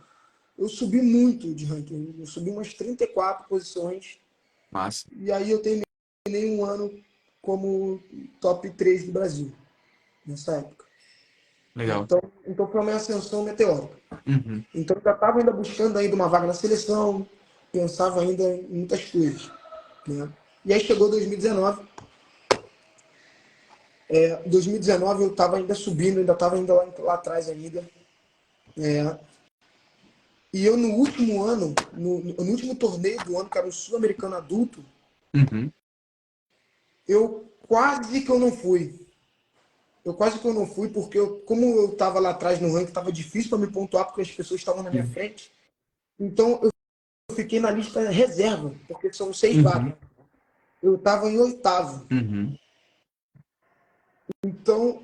eu subi muito de ranking. Eu subi umas 34 posições. Massa. E aí eu terminei um ano como top 3 do Brasil, nessa época. Legal. Então foi uma ascensão meteórica. Uhum. Então eu já estava ainda buscando ainda uma vaga na seleção, pensava ainda em muitas coisas. Né? E aí chegou 2019. 2019 eu estava ainda subindo, ainda estava ainda lá atrás ainda. E eu no último ano, no último torneio do ano, que era o Sul-Americano Adulto, Uhum. eu quase que eu não fui. Eu quase que eu não fui, porque como eu estava lá atrás no ranking, estava difícil para me pontuar, porque as pessoas estavam na minha Sim. frente. Então eu fiquei na lista reserva, porque são 6 Uhum. vagas. Eu estava em oitavo. Uhum. Então,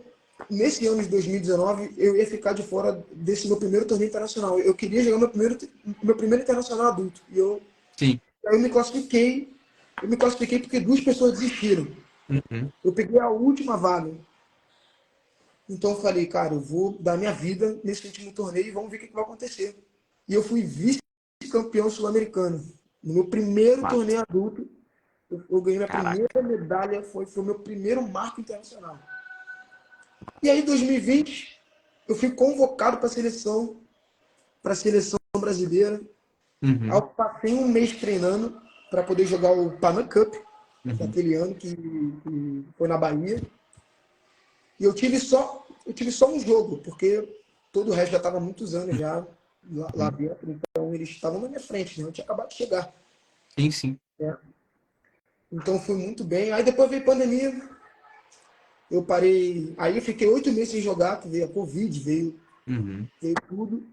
nesse ano de 2019, eu ia ficar de fora desse meu primeiro torneio internacional. Eu queria jogar meu primeiro internacional adulto. E Sim. eu me classifiquei. Eu me classifiquei porque 2 pessoas desistiram. Uhum. Eu peguei a última vaga. Então eu falei, cara, eu vou dar minha vida nesse último torneio e vamos ver o que vai acontecer. E eu fui vice-campeão sul-americano. No meu primeiro Massa. torneio adulto, eu ganhei minha primeira Caraca. medalha, foi o meu primeiro marco internacional. E aí, em 2020, eu fui convocado para a seleção brasileira. Aí eu Uhum. passei um mês treinando para poder jogar o Panam Cup Uhum. daquele ano que foi na Bahia. E eu tive só um jogo, porque todo o resto já estava há muitos anos já lá Uhum. dentro, então eles estavam na minha frente, né? Eu tinha acabado de chegar. Sim, sim. Né? Então fui muito bem. Aí depois veio pandemia, eu parei. Aí eu fiquei 8 meses sem jogar, que veio a Covid, Uhum. veio tudo.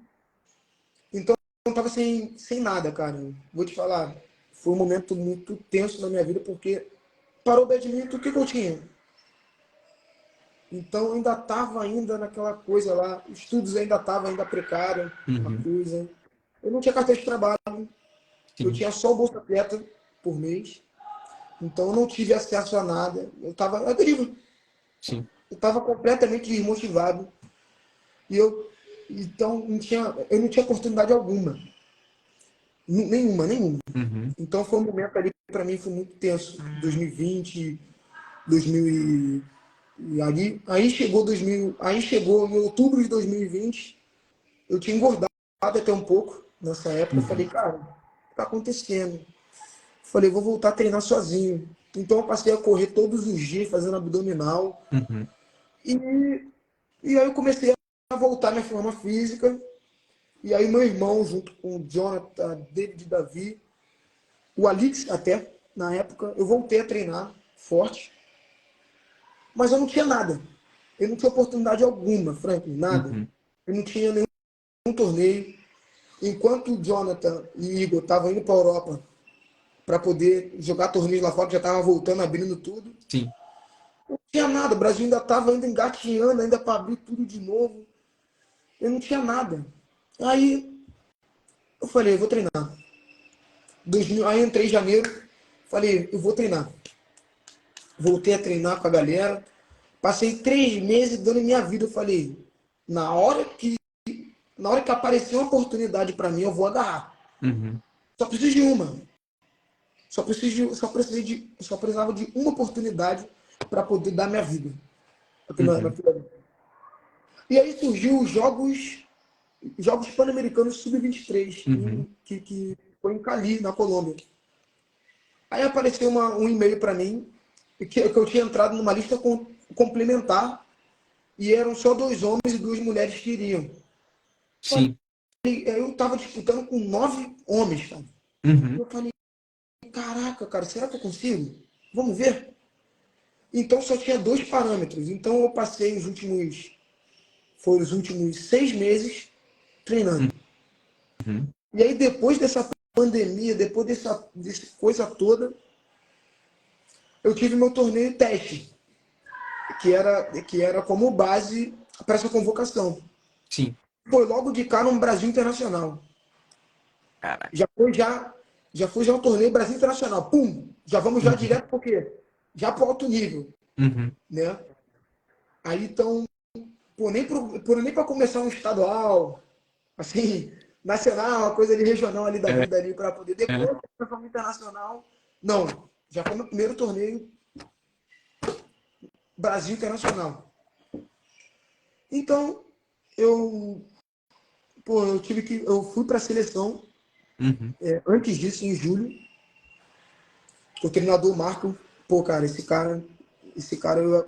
Então eu não tava sem nada, cara. Vou te falar, foi um momento muito tenso na minha vida, porque parou o badminton, o que eu tinha? Então eu ainda estava ainda naquela coisa lá, estudos ainda estavam ainda precário, a Uhum. coisa. Eu não tinha carteira de trabalho, eu Sim. tinha só o Bolsa Atleta por mês, então eu não tive acesso a nada. Eu estava à deriva, Sim. eu estava completamente desmotivado e então eu não tinha oportunidade alguma, nenhuma. Uhum. Então foi um momento ali que para mim foi muito tenso. 2020, 2000 aí chegou 2000, aí chegou em outubro de 2020. Eu tinha engordado até um pouco nessa época. Eu falei, Uhum. cara, o que está acontecendo? Falei, vou voltar a treinar sozinho. Então eu passei a correr todos os dias, fazendo abdominal. Uhum. E, e aí eu comecei a voltar à minha forma física. E aí meu irmão, junto com o Jonathan, David e Davi, o Alix até, na época, eu voltei a treinar forte. Mas eu não tinha nada. Eu não tinha oportunidade alguma, Franklin, nada. Uhum. Eu não tinha nenhum torneio. Enquanto o Jonathan e Igor estavam indo para a Europa para poder jogar torneios lá fora, já estava voltando, abrindo tudo. Sim. Não tinha nada, o Brasil ainda estava ainda engatinhando, ainda para abrir tudo de novo. Eu não tinha nada. Aí eu falei, eu vou treinar. Aí entrei em janeiro, falei, eu vou treinar. Voltei a treinar com a galera. Passei 3 meses dando minha vida. Eu falei, na hora que, na hora que aparecer uma oportunidade para mim, eu vou agarrar. Uhum. Só preciso de uma. Só precisava de uma oportunidade para poder dar minha vida aqui na Uhum. Filadélfia. E aí surgiu os Jogos Pan-Americanos Sub-23, Uhum. que foi em Cali, na Colômbia. Aí apareceu um e-mail para mim que eu tinha entrado numa lista complementar e eram só 2 homens e 2 mulheres que iriam. Sim. Eu estava disputando com 9 homens, cara. Uhum. Eu falei, caraca, cara, será que eu consigo? Vamos ver? Então só tinha 2 parâmetros. Então eu passei os últimos 6 meses treinando. Uhum. E aí depois dessa pandemia, depois dessa coisa toda, eu tive meu torneio teste, que era como base para essa convocação. Sim. Foi logo de cara um Brasil Internacional. Caraca. Já foi já um torneio Brasil Internacional. Pum! Já vamos já direto porque já pro alto nível, Uhum. né? Aí então, pô, nem para começar um estadual, assim, nacional, uma coisa ali regional ali da É, vida ali para poder é. depois começar um internacional. Não, já foi meu primeiro torneio Brasil Internacional. Então, eu, pô, eu fui para a seleção Uhum. antes disso em julho. O treinador Marco, pô, cara, esse cara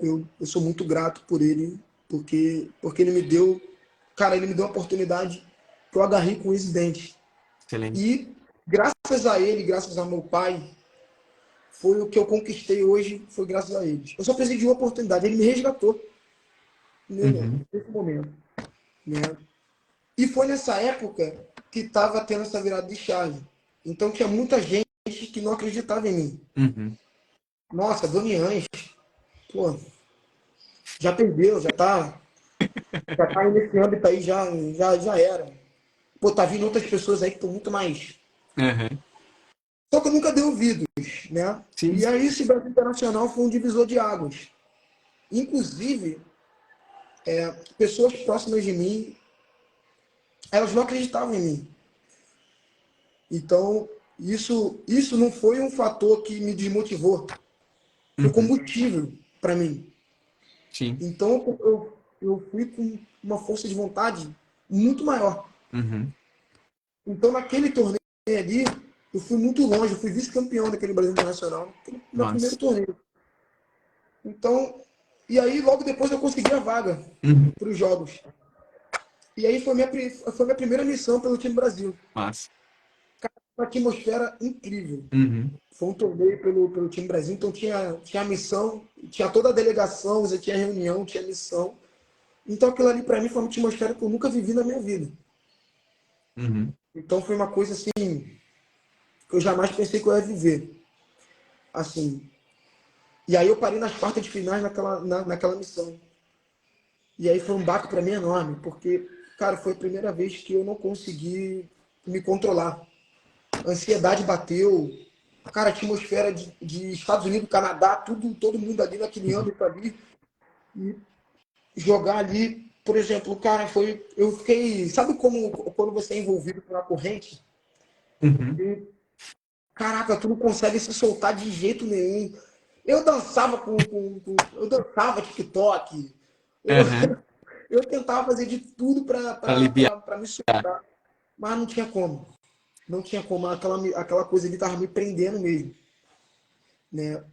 eu sou muito grato por ele, porque ele me deu uma oportunidade que eu agarrei com esse dente. Excelente. E graças a ele, graças ao meu pai, foi o que eu conquistei hoje, foi graças a eles. Eu só precisei de uma oportunidade, ele me resgatou Uhum. nesse momento, né? E foi nessa época que estava tendo essa virada de chave. Então tinha muita gente que não acreditava em mim. Uhum. Nossa, Doniães, pô, já perdeu, já tá aí nesse âmbito aí, já era. Pô, tá vindo outras pessoas aí que estão muito mais. Uhum. Só que eu nunca dei ouvidos, né? Sim. E aí esse Brasil Internacional foi um divisor de águas. Inclusive, pessoas próximas de mim, elas não acreditavam em mim. Então, isso não foi um fator que me desmotivou. Foi Uhum. combustível para mim. Sim. Então, eu fui com uma força de vontade muito maior. Uhum. Então, naquele torneio ali, eu fui muito longe, eu fui vice-campeão daquele Brasil Internacional, no meu primeiro Nossa. torneio. Então, e aí logo depois eu consegui a vaga Uhum. para os jogos. E aí foi minha primeira missão pelo time Brasil. Massa. Uma atmosfera incrível. Uhum. Foi um torneio pelo time Brasil, então tinha a missão, tinha toda a delegação, você tinha reunião, tinha missão. Então aquilo ali para mim foi uma atmosfera que eu nunca vivi na minha vida. Uhum. Então foi uma coisa assim que eu jamais pensei que eu ia viver. Assim, e aí eu parei nas quartas de finais naquela missão. E aí foi um baque para mim enorme, porque, cara, foi a primeira vez que eu não consegui me controlar. A ansiedade bateu, cara, a atmosfera de Estados Unidos, Canadá, todo mundo ali naquele âmbito ali, e jogar ali, por exemplo, cara, eu fiquei, sabe como quando você é envolvido por uma corrente, Uhum. e, caraca, tu não consegue se soltar de jeito nenhum. Eu dançava eu dançava TikTok, eu, Uhum. eu tentava fazer de tudo Aliviar. para me soltar, mas não tinha como. Não tinha como, aquela coisa ali tava me prendendo mesmo, né?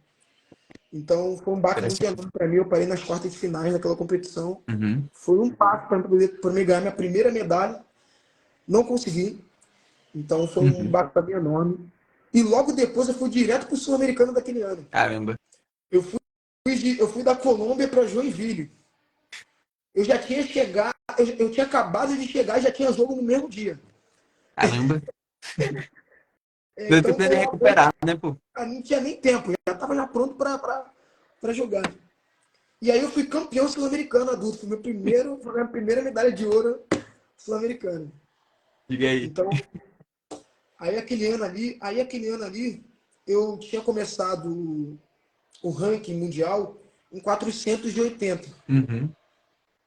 Então foi um baque muito Interessante. enorme para mim. Eu parei nas quartas de finais daquela competição. Uhum. Foi um passo para mim ganhar minha primeira medalha. Não consegui. Então foi um Uhum. baque para mim enorme. E logo depois eu fui direto para o Sul-Americano daquele ano. Caramba. Eu fui da Colômbia para Joinville. Eu já tinha chegado, eu tinha acabado de chegar e já tinha jogo no mesmo dia. Caramba. Deu Então tempo foi de uma coisa, recuperar, né, pô? não tinha nem tempo, já estava já pronto para jogar. E aí eu fui campeão sul-americano adulto, foi minha primeira medalha de ouro sul-americana. Diga aí. Então, aí aquele ano ali, eu tinha começado o ranking mundial em 480. Uhum.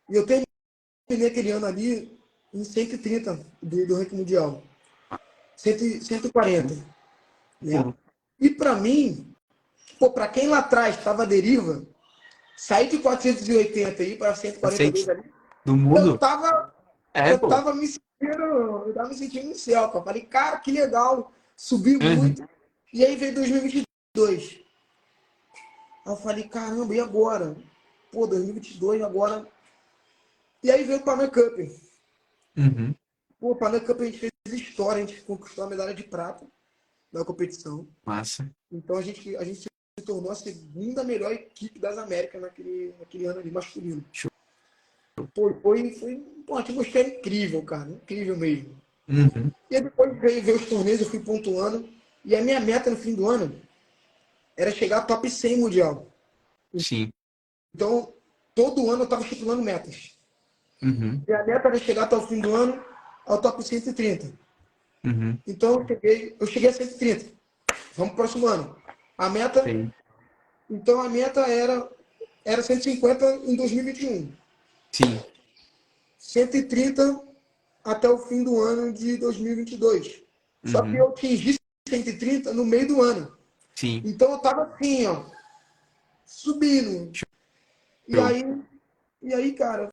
E eu terminei aquele ano ali em 130 do ranking mundial. 140, né? Pô, E para mim, pô, para quem lá atrás estava à deriva, sair de 480 e ir para aceite 142 ali, do eu mundo? tava, É, eu pô. tava me sentindo, eu tava me sentindo no céu, cara. Falei, cara, que legal, subi Uhum. muito. E aí veio 2022. Aí eu falei, caramba, e agora? Pô, 2022 agora. E aí veio o Panam Cup. Uhum. Pô, o Panam Cup a gente fez história, a gente conquistou a medalha de prata na competição. Massa. Então a gente se tornou a segunda melhor equipe das Américas naquele ano ali, masculino. Show. Pô, foi uma atmosfera incrível, cara, incrível mesmo. Uhum. E aí depois veio ver os torneios, eu fui pontuando. E a minha meta no fim do ano era chegar top 100 mundial. Sim. Então, todo ano eu estava estipulando metas. Uhum. E a meta era chegar até o fim do ano ao top 130. Uhum. Então eu cheguei a 130. Vamos pro próximo ano. A meta, Sim. então a meta era 150 em 2021. Sim. 130 até o fim do ano de 2022. Só que Uhum. eu atingi 130 no meio do ano. Sim. Então eu tava assim, ó, subindo. E Show. aí, e aí, cara,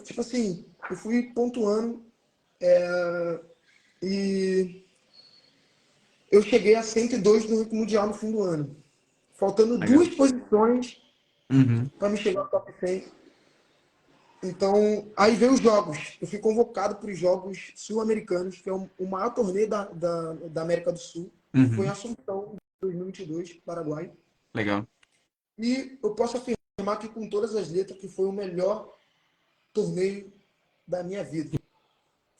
tipo assim, eu fui pontuando e eu cheguei a 102 no ranking mundial no fim do ano. Faltando duas Legal. posições Uhum. para me chegar ao top 100. Então, aí veio os jogos. Eu fui convocado para os Jogos Sul-Americanos, que é o maior torneio da América do Sul. Foi em Uhum. Assunção, 2022, Paraguai. Legal. E eu posso afirmar que com todas as letras que foi o melhor torneio da minha vida.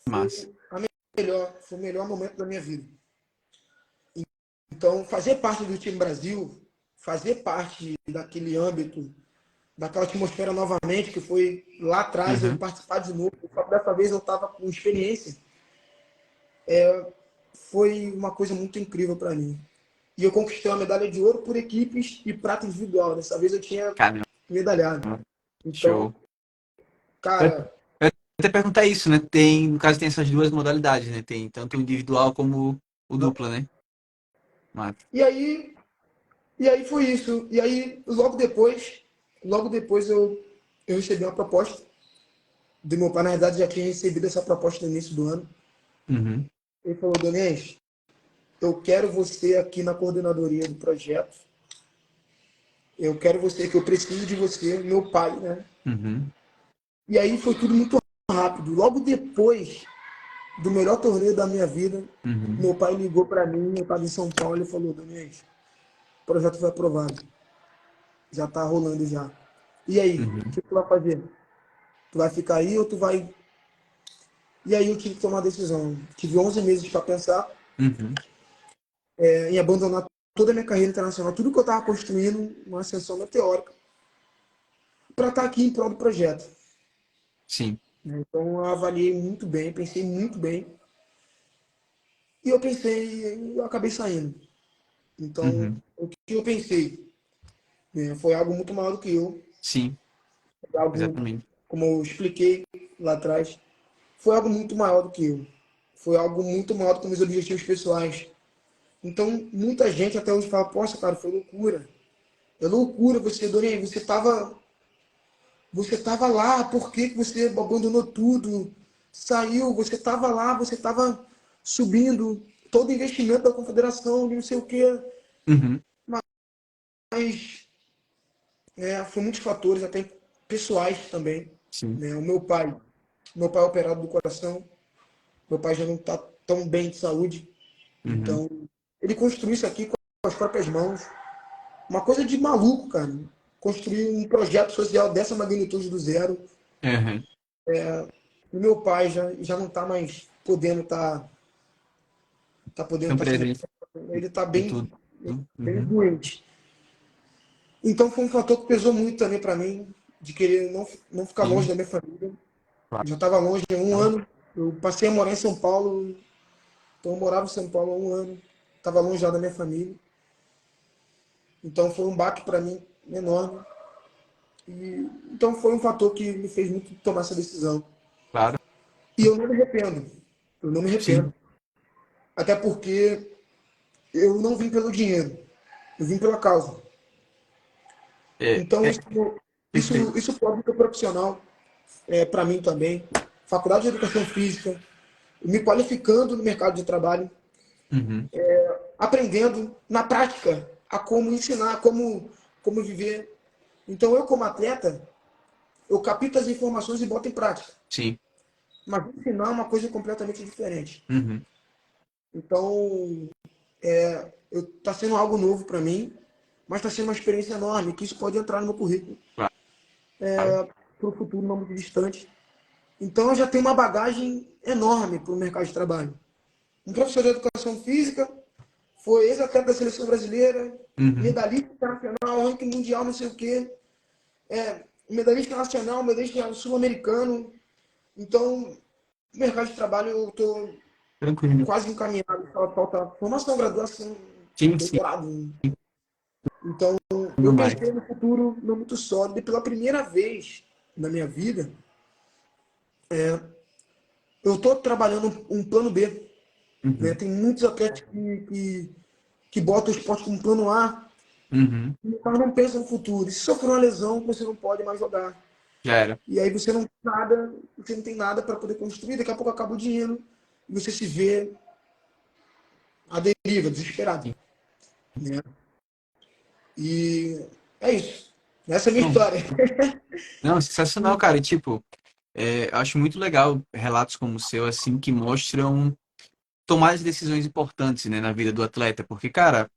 Massa. Foi o melhor momento da minha vida. Então, fazer parte do time Brasil, fazer parte daquele âmbito, daquela atmosfera novamente, que foi lá atrás eu Uhum. participar de novo, só que dessa vez eu estava com experiência, foi uma coisa muito incrível para mim. E eu conquistei uma medalha de ouro por equipes e prata individual. Dessa vez eu tinha Caramba. medalhado. Então, Show. Eu cara, eu ia até perguntar isso, né? Tem, no caso, tem essas duas modalidades, né? Tem tanto o individual como o dupla, né? Massa. e aí, e aí foi isso. E aí, logo depois eu recebi uma proposta do meu pai. Na verdade, já tinha recebido essa proposta no início do ano. Uhum. Ele falou, Donês, eu quero você aqui na coordenadoria do projeto. Eu quero você, que eu preciso de você, meu pai, né? Uhum. E aí foi tudo muito rápido. Logo depois do melhor torneio da minha vida, Uhum. meu pai ligou para mim, eu estava em São Paulo, e falou, Donês, o projeto foi aprovado. Já está rolando já. E aí, o Uhum. que tu vai fazer? Tu vai ficar aí ou tu vai... E aí eu tive que tomar uma decisão. Tive 11 meses para pensar Uhum. em abandonar toda a minha carreira internacional, tudo que eu estava construindo, uma ascensão meteórica, para estar aqui em prol do projeto. Sim. Né? Então eu avaliei muito bem, pensei muito bem, e eu pensei, eu acabei saindo. Então, Uhum. o que eu pensei, né, foi algo muito maior do que eu, Sim. foi algo, Exatamente. como eu expliquei lá atrás, foi algo muito maior do que eu. Foi algo muito maior do que meus objetivos pessoais. Então, muita gente até hoje fala, poxa, cara, foi loucura. É loucura você, Dorian, você tava lá, por que que você abandonou tudo? Saiu, você estava lá, você estava subindo, todo investimento da confederação, não sei o quê. Uhum. Mas foi muitos fatores, até pessoais também. Sim. Né? O meu pai é operado do coração, meu pai já não está tão bem de saúde, Uhum. então ele construiu isso aqui com as próprias mãos. Uma coisa de maluco, cara. Construir um projeto social dessa magnitude do zero. Uhum. E meu pai já não está mais podendo Estão estar cem por presentes cento. Ele está em bem, tudo. bem Uhum. doente. Então foi um fator que pesou muito também para mim, de querer não ficar longe Sim. da minha família. Claro. Eu já estava longe há um ano. Eu passei a morar em São Paulo, então eu morava em São Paulo há um ano. Estava longe já da minha família. Então foi um baque para mim enorme. Então foi um fator que me fez muito tomar essa decisão. Claro. E eu não me arrependo. Eu não me Sim. arrependo. Até porque eu não vim pelo dinheiro. Eu vim pela causa. É, Então, é, isso, perfeito. isso, isso pode ser profissional para mim também. Faculdade de Educação Física, me qualificando no mercado de trabalho, Uhum. aprendendo na prática a como ensinar, como viver. Então, eu como atleta, eu capto as informações e boto em prática. Sim. Mas ensinar é uma coisa completamente diferente. Uhum. Então, está sendo algo novo para mim, mas está sendo uma experiência enorme, que isso pode entrar no meu currículo Claro. para o futuro não muito distante. Então, eu já tenho uma bagagem enorme para o mercado de trabalho. Um professor de educação física, foi ex-atleta da seleção brasileira, Uhum. medalhista internacional, ranking mundial, não sei o quê, medalhista nacional, medalhista sul-americano. Então, no mercado de trabalho, eu estou Tranquilo. quase encaminhado, só falta formação, graduação, Sim, sim, doutorado. Então, tudo eu mais. pensei no futuro não muito sólido e pela primeira vez na minha vida, eu estou trabalhando um plano B. Né? Uhum, Tem muitos atletas que botam o esporte como plano A, uhum, mas não pensam no futuro. E se sofrer uma lesão, você não pode mais jogar. já era. E aí você não tem nada para poder construir, daqui a pouco acaba o dinheiro e você se vê à deriva, desesperado. Sim. Né? E é isso. Essa é a minha Não, história. não, sensacional, cara. E, tipo, eu acho muito legal relatos como o seu, assim, que mostram tomar as decisões importantes, né, na vida do atleta. Porque, cara,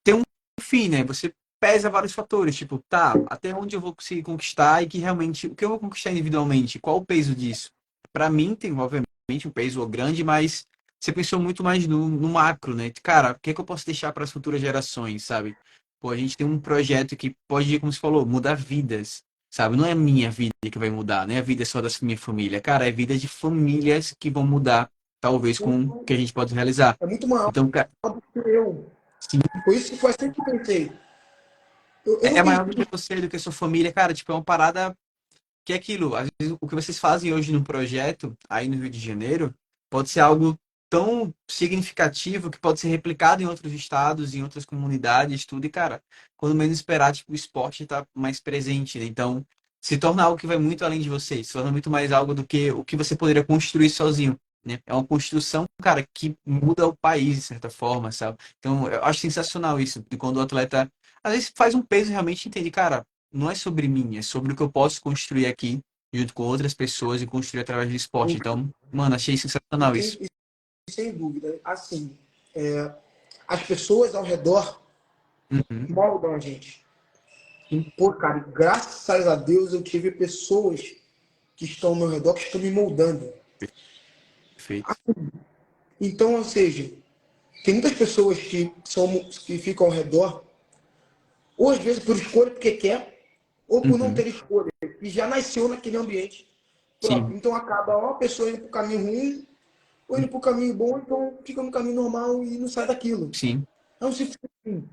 tem um fim, né? Você pesa vários fatores, tipo, tá, até onde eu vou conseguir conquistar e que realmente, o que eu vou conquistar individualmente? Qual o peso disso? Pra mim, tem, obviamente, um peso grande, mas você pensou muito mais no macro, né? Cara, o que é que eu posso deixar para as futuras gerações, sabe? Pô, a gente tem um projeto que pode, como você falou, mudar vidas, sabe? Não é a minha vida que vai mudar, não é a vida só da minha família. Cara, é a vida de famílias que vão mudar, talvez, com o que a gente pode realizar. É muito maior Então, cara, do que eu. sim, Foi isso que foi assim que eu pensei. Eu não é pensei. maior do que você, do que a sua família, cara. Tipo, é uma parada que é aquilo. Às vezes, o que vocês fazem hoje no projeto, aí no Rio de Janeiro, pode ser algo tão significativo que pode ser replicado em outros estados, em outras comunidades, tudo. E, cara, quando menos esperar, tipo, o esporte tá mais presente, né? Então, se torna algo que vai muito além de vocês, se torna muito mais algo do que o que você poderia construir sozinho. Né? É uma construção, cara, que muda o país, de certa forma, sabe? Então, eu acho sensacional isso, de quando o atleta, às vezes, faz um peso e realmente entende, cara, não é sobre mim, é sobre o que eu posso construir aqui, junto com outras pessoas e construir através do esporte. Então, mano, achei sensacional isso. Sem dúvida. Assim, as pessoas ao redor Uhum. moldam a gente. Sim, Pô, cara, graças a Deus eu tive pessoas que estão ao meu redor que estão me moldando. perfeito. Então, ou seja, tem muitas pessoas que ficam ao redor, ou às vezes por escolha, porque quer, ou por não Uhum. ter escolha, e já nasceu naquele ambiente próprio. Sim, Então acaba uma pessoa indo para o caminho ruim, ou indo para o caminho bom, então fica no caminho normal e não sai daquilo. sim. É um ciclo assim.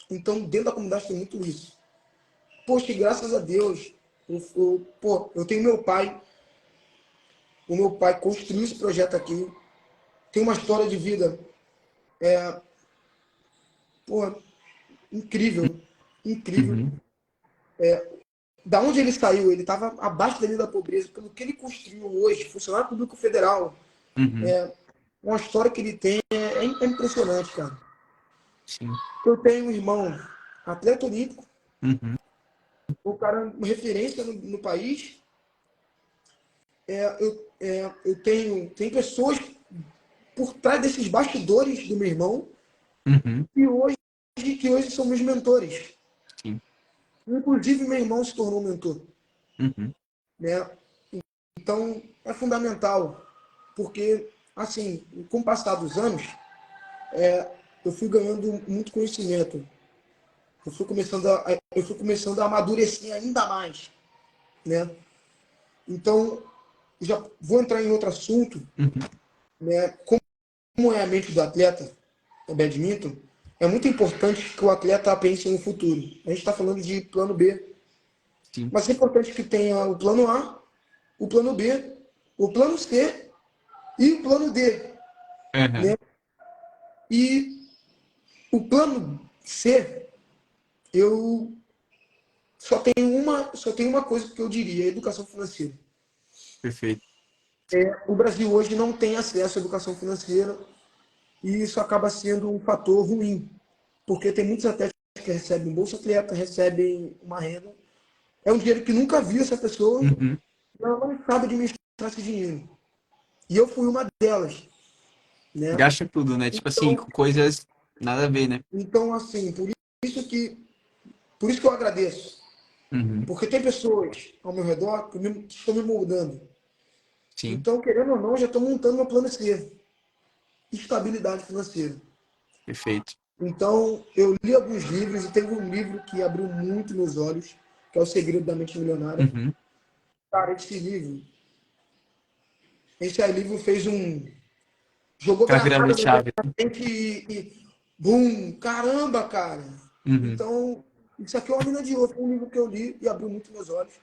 Então, dentro da comunidade tem muito isso. Poxa, graças a Deus, eu tenho meu pai, o meu pai construiu esse projeto aqui, tem uma história de vida, pô, incrível, incrível. Uhum. Da onde ele saiu, ele estava abaixo da linha da pobreza, pelo que ele construiu hoje, funcionário público federal, Uhum. uma história que ele tem é impressionante, cara. Sim. Eu tenho um irmão, atleta olímpico, Uhum. o cara uma referência no país. Eu tem pessoas por trás desses bastidores do meu irmão Uhum. que hoje são meus mentores. Sim. Inclusive, meu irmão se tornou mentor. Uhum. Né? Então, é fundamental, porque, assim, com o passar dos anos, eu fui ganhando muito conhecimento. Eu fui começando a amadurecer ainda mais. Né? Então, já vou entrar em outro assunto, Uhum. né? Como é a mente do atleta, o badminton, é muito importante que o atleta pense no futuro. A gente está falando de plano B, Sim. mas é importante que tenha o plano A, o plano B, o plano C e o plano D. Uhum. Né? E o plano C, eu só tenho uma coisa que eu diria, educação financeira. Perfeito. O Brasil hoje não tem acesso à educação financeira e isso acaba sendo um fator ruim, porque tem muitos atletas que recebem bolsa atleta, recebem uma renda. É um dinheiro que nunca viu essa pessoa, Uhum. ela não sabe administrar esse dinheiro. E eu fui uma delas, né? Gasta tudo, né? Tipo assim, Então, com coisas nada a ver, né? então assim, isso que, por isso que eu agradeço, Uhum. porque tem pessoas ao meu redor que estão me moldando. Sim. Então, querendo ou não, eu já estou montando meu plano C, estabilidade financeira. Perfeito. Então, eu li alguns livros e teve um livro que abriu muito meus olhos, que é O Segredo da Mente Milionária. Uhum. Cara, esse livro fez jogou Aquela virada granada de na minha chave. frente e bum, caramba, cara. Uhum. Então, isso aqui é uma mina de ouro, foi um livro que eu li e abriu muito meus olhos.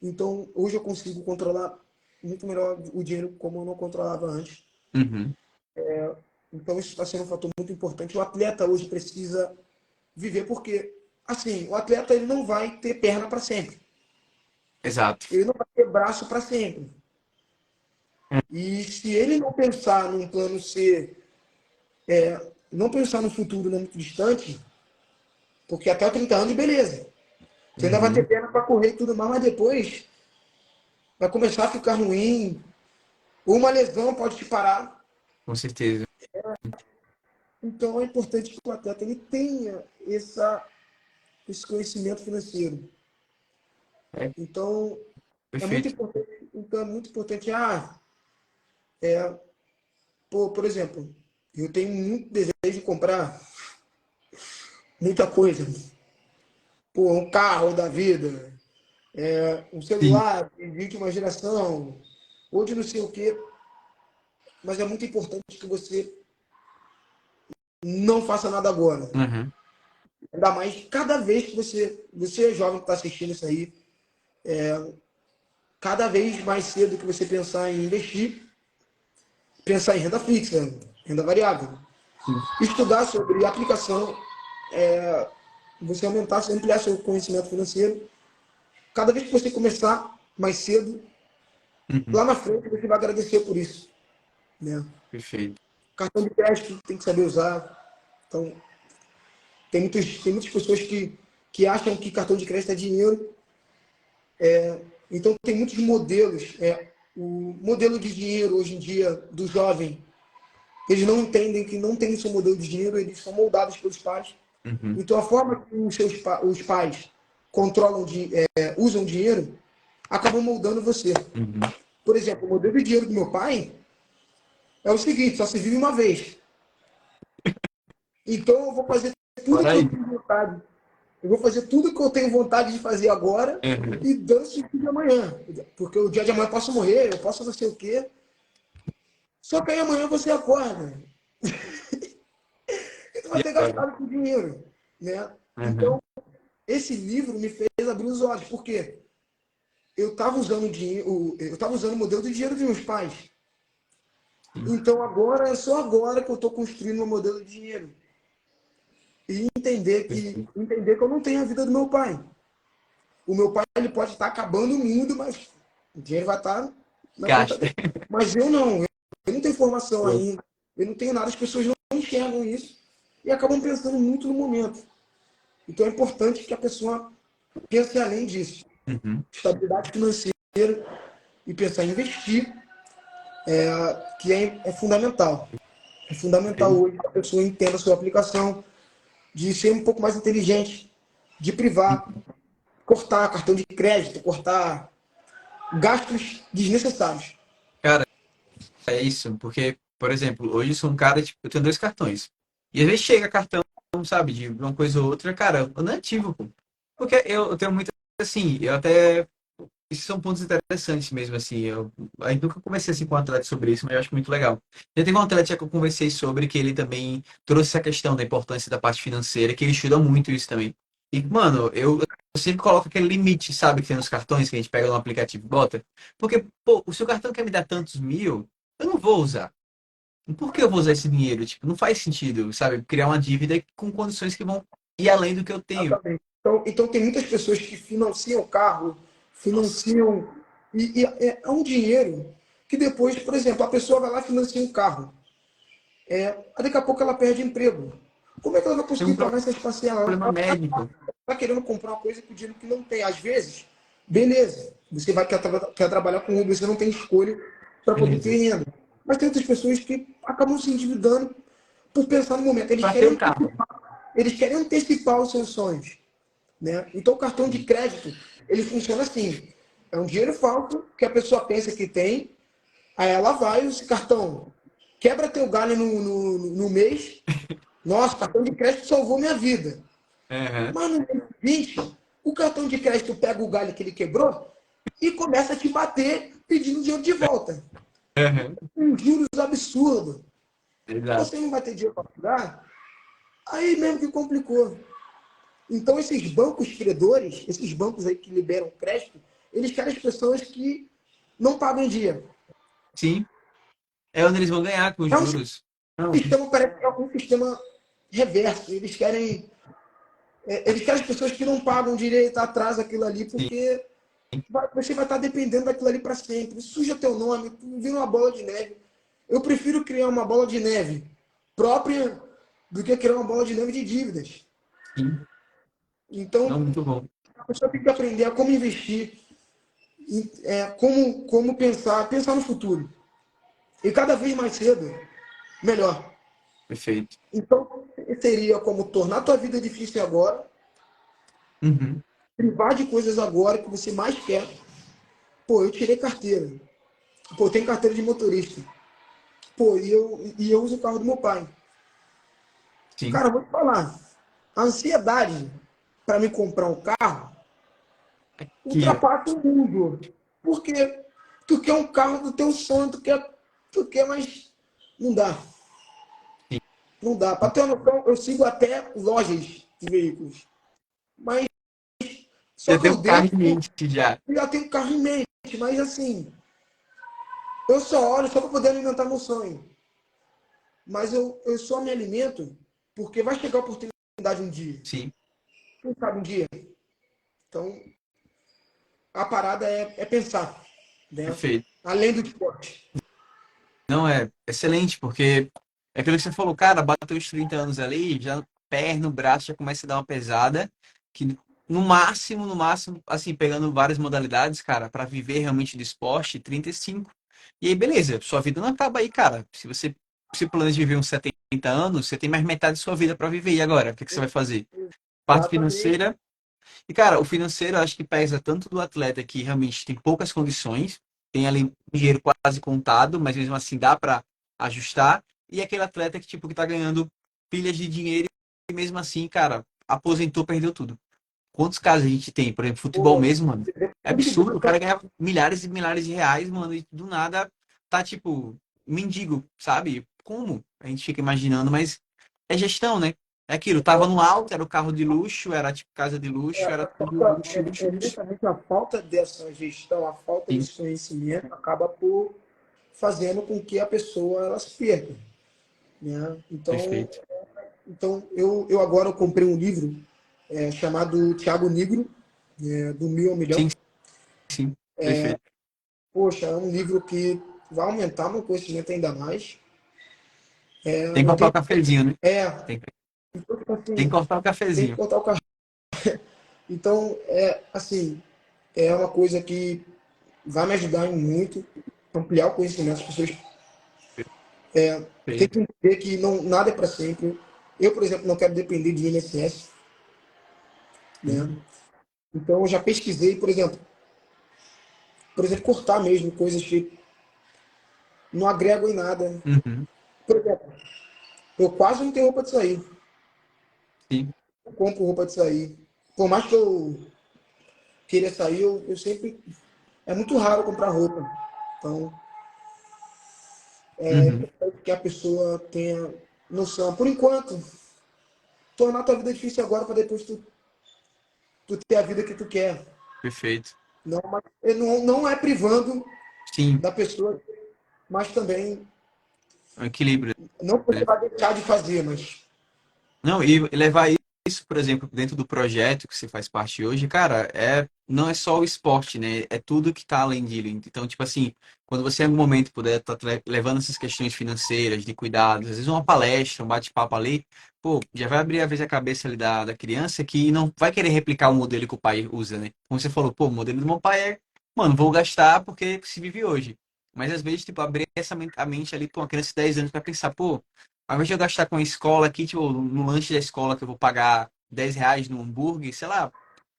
Então, hoje eu consigo controlar muito melhor o dinheiro como eu não controlava antes. Uhum. Então, isso está sendo um fator muito importante. O atleta hoje precisa viver, porque, assim, o atleta ele não vai ter perna para sempre. Exato. Ele não vai ter braço para sempre. E se ele não pensar num plano C, não pensar no futuro não muito distante, porque até 30 anos, beleza. Você ainda vai ter Uhum. perna para correr e tudo mais, mas depois vai começar a ficar ruim, ou uma lesão pode te parar. Com certeza. Então é importante que o atleta ele tenha esse conhecimento financeiro. É Então perfeito. é muito importante. Por exemplo, eu tenho muito desejo de comprar muita coisa. Pô, um carro da vida, um Sim. celular de última geração, ou de não sei o quê. Mas é muito importante que você não faça nada agora. Uhum. Ainda mais cada vez que você é jovem que está assistindo isso aí, cada vez mais cedo que você pensar em investir, pensar em renda fixa, renda variável, Sim. estudar sobre aplicação, você aumentar, você ampliar seu conhecimento financeiro. Cada vez que você começar mais cedo, Uhum. lá na frente você vai agradecer por isso, né? Perfeito. Cartão de crédito tem que saber usar. Então, tem muitas pessoas que acham que cartão de crédito é dinheiro. Então, tem muitos modelos. O modelo de dinheiro hoje em dia do jovem, eles não entendem que não tem seu modelo de dinheiro, eles são moldados pelos pais. Uhum. Então, a forma que os pais controlam, usam dinheiro, acabam moldando você. Uhum. Por exemplo, o modelo de dinheiro do meu pai é o seguinte: só se vive uma vez. Então, eu vou fazer tudo Bora que eu aí. tenho vontade. Eu vou fazer tudo que eu tenho vontade de fazer agora Uhum. e dando-se o dia de amanhã. Porque o dia de amanhã eu posso morrer, eu posso não sei o quê. Só que aí amanhã você acorda e tu vai E ter agora? gastado com dinheiro, né? Uhum. Então, esse livro me fez abrir os olhos, porque eu estava usando dinheiro, eu estava usando o modelo de dinheiro dos meus pais. Sim. Então agora é só agora que eu estou construindo um modelo de dinheiro e Perfeito. entender que eu não tenho a vida do meu pai. O meu pai ele pode estar acabando o mundo, mas o dinheiro vai estar na conta Gasta. dele. Mas eu não, eu não tenho formação ainda, eu não tenho nada, as pessoas não enxergam isso e acabam pensando muito no momento. Então é importante que a pessoa pense além disso. Uhum. Estabilidade financeira e pensar em investir, que é fundamental. É fundamental Perfeito. hoje que a pessoa entenda a sua aplicação, de ser um pouco mais inteligente, de privar, cortar cartão de crédito, cortar gastos desnecessários. Cara, é isso, porque, por exemplo, hoje eu sou um cara, tipo, eu tenho dois cartões. E às vezes chega cartão, sabe, de uma coisa ou outra, cara, eu não ativo, pô. Porque eu tenho muito, assim, eu até. Esses são pontos interessantes mesmo, assim. Eu ainda nunca conversei assim com um atleta sobre isso, mas eu acho muito legal. Já teve um atleta que eu conversei sobre que ele também trouxe essa questão da importância da parte financeira, que ele estuda muito isso também. E, mano, eu sempre coloco aquele limite, sabe, que tem nos cartões que a gente pega no aplicativo e bota. Porque, pô, o seu cartão quer me dar tantos mil, eu não vou usar. Por que eu vou usar esse dinheiro? Tipo, não faz sentido, sabe? Criar uma dívida com condições que vão ir além do que eu tenho. Exatamente. Então tem muitas pessoas que financiam o carro, Nossa. financiam. E é um dinheiro que depois, por exemplo, a pessoa vai lá e financia um carro. Daqui a pouco ela perde emprego. Como é que ela vai Tem um conseguir pagar essas parcelas? problema Ela médico. está querendo comprar uma coisa com dinheiro que não tem. Às vezes, beleza, você quer trabalhar com Uber, você não tem escolha para poder ter Beleza. renda. Mas tem outras pessoas que acabam se endividando por pensar no momento. Pra ter o carro. Eles querem antecipar os seus sonhos. Né? Então, o cartão de crédito, ele funciona assim. É um dinheiro falso que a pessoa pensa que tem, aí ela vai, esse cartão quebra teu galho no mês. Nossa, cartão de crédito salvou minha vida. Aham. Mas no mês seguinte, o cartão de crédito pega o galho que ele quebrou e começa a te bater pedindo dinheiro de volta. Aham. com juros absurdos. Exato. Você não vai ter dinheiro para pagar, aí mesmo que complicou. Então, esses bancos credores, esses bancos aí que liberam crédito, eles querem as pessoas que não pagam em dia. Sim. É onde eles vão ganhar com os É um juros. Não. sistema, parece que é um sistema reverso. Eles querem as pessoas que não pagam direito atrás daquilo ali, Sim. porque você vai estar dependendo daquilo ali para sempre. Suja teu nome, vira uma bola de neve. Eu prefiro criar uma bola de neve própria do que criar uma bola de neve de dívidas. Sim. Não, Então, muito bom. a pessoa tem que aprender a como investir, como pensar no futuro. E cada vez mais cedo, melhor. Perfeito. Então, seria como tornar a tua vida difícil agora, Uhum. privar de coisas agora que você mais quer. Pô, eu tirei carteira. Pô, eu tenho carteira de motorista. Pô, e eu uso o carro do meu pai. Sim. Cara, eu vou te falar. A ansiedade para me comprar um carro Que, ultrapassa o mundo. Porque tu quer um carro do teu sonho, tu quer, mas não dá. sim. Não dá. Para ter uma noção, eu sigo até lojas de veículos. Mas só Já que tem eu um carro em deixo, mente já. eu já tenho um carro em mente. Mas assim, eu só olho só para poder alimentar meu sonho. Mas eu só me alimento porque vai chegar a oportunidade um dia. Sim. Quem sabe um dia? Então, a parada é pensar, né? Perfeito. Além do esporte. Não, é excelente, porque é aquilo que você falou, cara, bateu os 30 anos ali, já perna, o braço já começa a dar uma pesada, que no máximo, assim, pegando várias modalidades, cara, para viver realmente do esporte, 35. E aí, beleza, sua vida não acaba aí, cara. Se você se planeja viver uns 70 anos, você tem mais metade de sua vida para viver. E agora, o que que você vai fazer? Parte Exatamente. financeira. E, cara, o financeiro eu acho que pesa tanto do atleta que realmente tem poucas condições, tem ali um dinheiro quase contado, mas mesmo assim dá para ajustar, e aquele atleta que, tipo, que tá ganhando pilhas de dinheiro e mesmo assim, cara, aposentou, perdeu tudo. Quantos casos a gente tem? Por exemplo, futebol Pô, mesmo, mano. É depende absurdo, o muito. cara ganha milhares e milhares de reais, mano, e do nada tá, tipo, mendigo, sabe? Como? A gente fica imaginando, mas é gestão, né? É aquilo, tava no alto, era o carro de luxo, era tipo casa de luxo, era tudo luxo, luxo, luxo. Justamente a falta dessa gestão, a falta Sim, desse conhecimento acaba por fazendo com que a pessoa ela se perca, né? Então, perfeito. eu agora comprei um livro chamado Tiago Negro, do Mil ao Sim, Milhão. sim, perfeito. Poxa, é um livro que vai aumentar meu conhecimento ainda mais. Tem que Eu cortar tenho, o cafezinho, né? é, Tem, então, tipo tem que assim, cortar o tem que cafezinho. cortar o carro. Então, assim, é uma coisa que vai me ajudar em muito, ampliar o conhecimento. As pessoas têm Perfeito. que entender que não, nada é para sempre. Eu, por exemplo, não quero depender de INSS, né? Sim. Então, eu já pesquisei, por exemplo, cortar mesmo coisas que não agregam em nada. Uhum. Por exemplo, eu quase não tenho roupa de sair. Sim, Eu compro roupa de sair. Por mais que eu queira sair, eu sempre. É muito raro comprar roupa. Então, é uhum. importante que a pessoa tenha noção. Por enquanto, tornar a tua vida difícil agora para depois tu ter a vida que tu quer. Perfeito. Não, não é privando Sim, da pessoa, mas também é um equilíbrio, não que você né? vai deixar de fazer, mas Não, e levar isso, por exemplo, dentro do projeto que você faz parte hoje, cara, não é só o esporte, né? É tudo que tá além dele. Então, tipo assim, quando você em algum momento puder estar levando essas questões financeiras, de cuidados, às vezes uma palestra, um bate-papo ali, pô, já vai abrir a vez a cabeça ali da criança que não vai querer replicar o modelo que o pai usa, né? Como você falou, pô, o modelo do meu pai mano, vou gastar porque se vive hoje. Mas às vezes, tipo, abrir a mente ali, pô, uma criança de 10 anos para pensar, pô, ao invés de eu gastar com a escola aqui, tipo, no lanche da escola que eu vou pagar R$ 10 no hambúrguer, sei lá,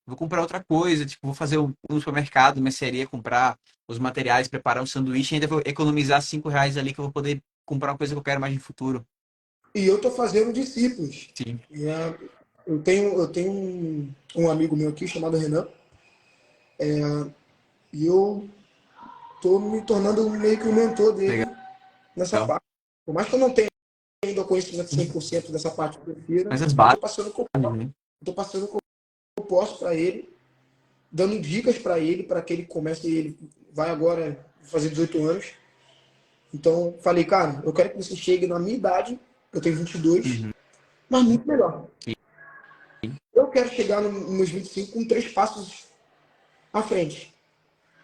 vou comprar outra coisa, tipo, vou fazer um supermercado, mercearia, comprar os materiais, preparar um sanduíche e ainda vou economizar R$ 5 ali que eu vou poder comprar uma coisa que eu quero mais no futuro. e eu estou fazendo discípulos. Sim. E, eu tenho um amigo meu aqui chamado Renan, e eu tô me tornando meio que o mentor dele Legal. nessa parte. Por mais que eu não tenha ainda o conhecimento 100% dessa parte financeira, Mas as eu tô bases, passando o que né? eu tô passando o que eu posso para ele, dando dicas para ele, para que ele comece, ele vai agora fazer 18 anos. Então, falei, cara, eu quero que você chegue na minha idade, eu tenho 22, Uhum. mas muito melhor. Sim. Eu quero chegar nos meus 25 com 3 passos à frente.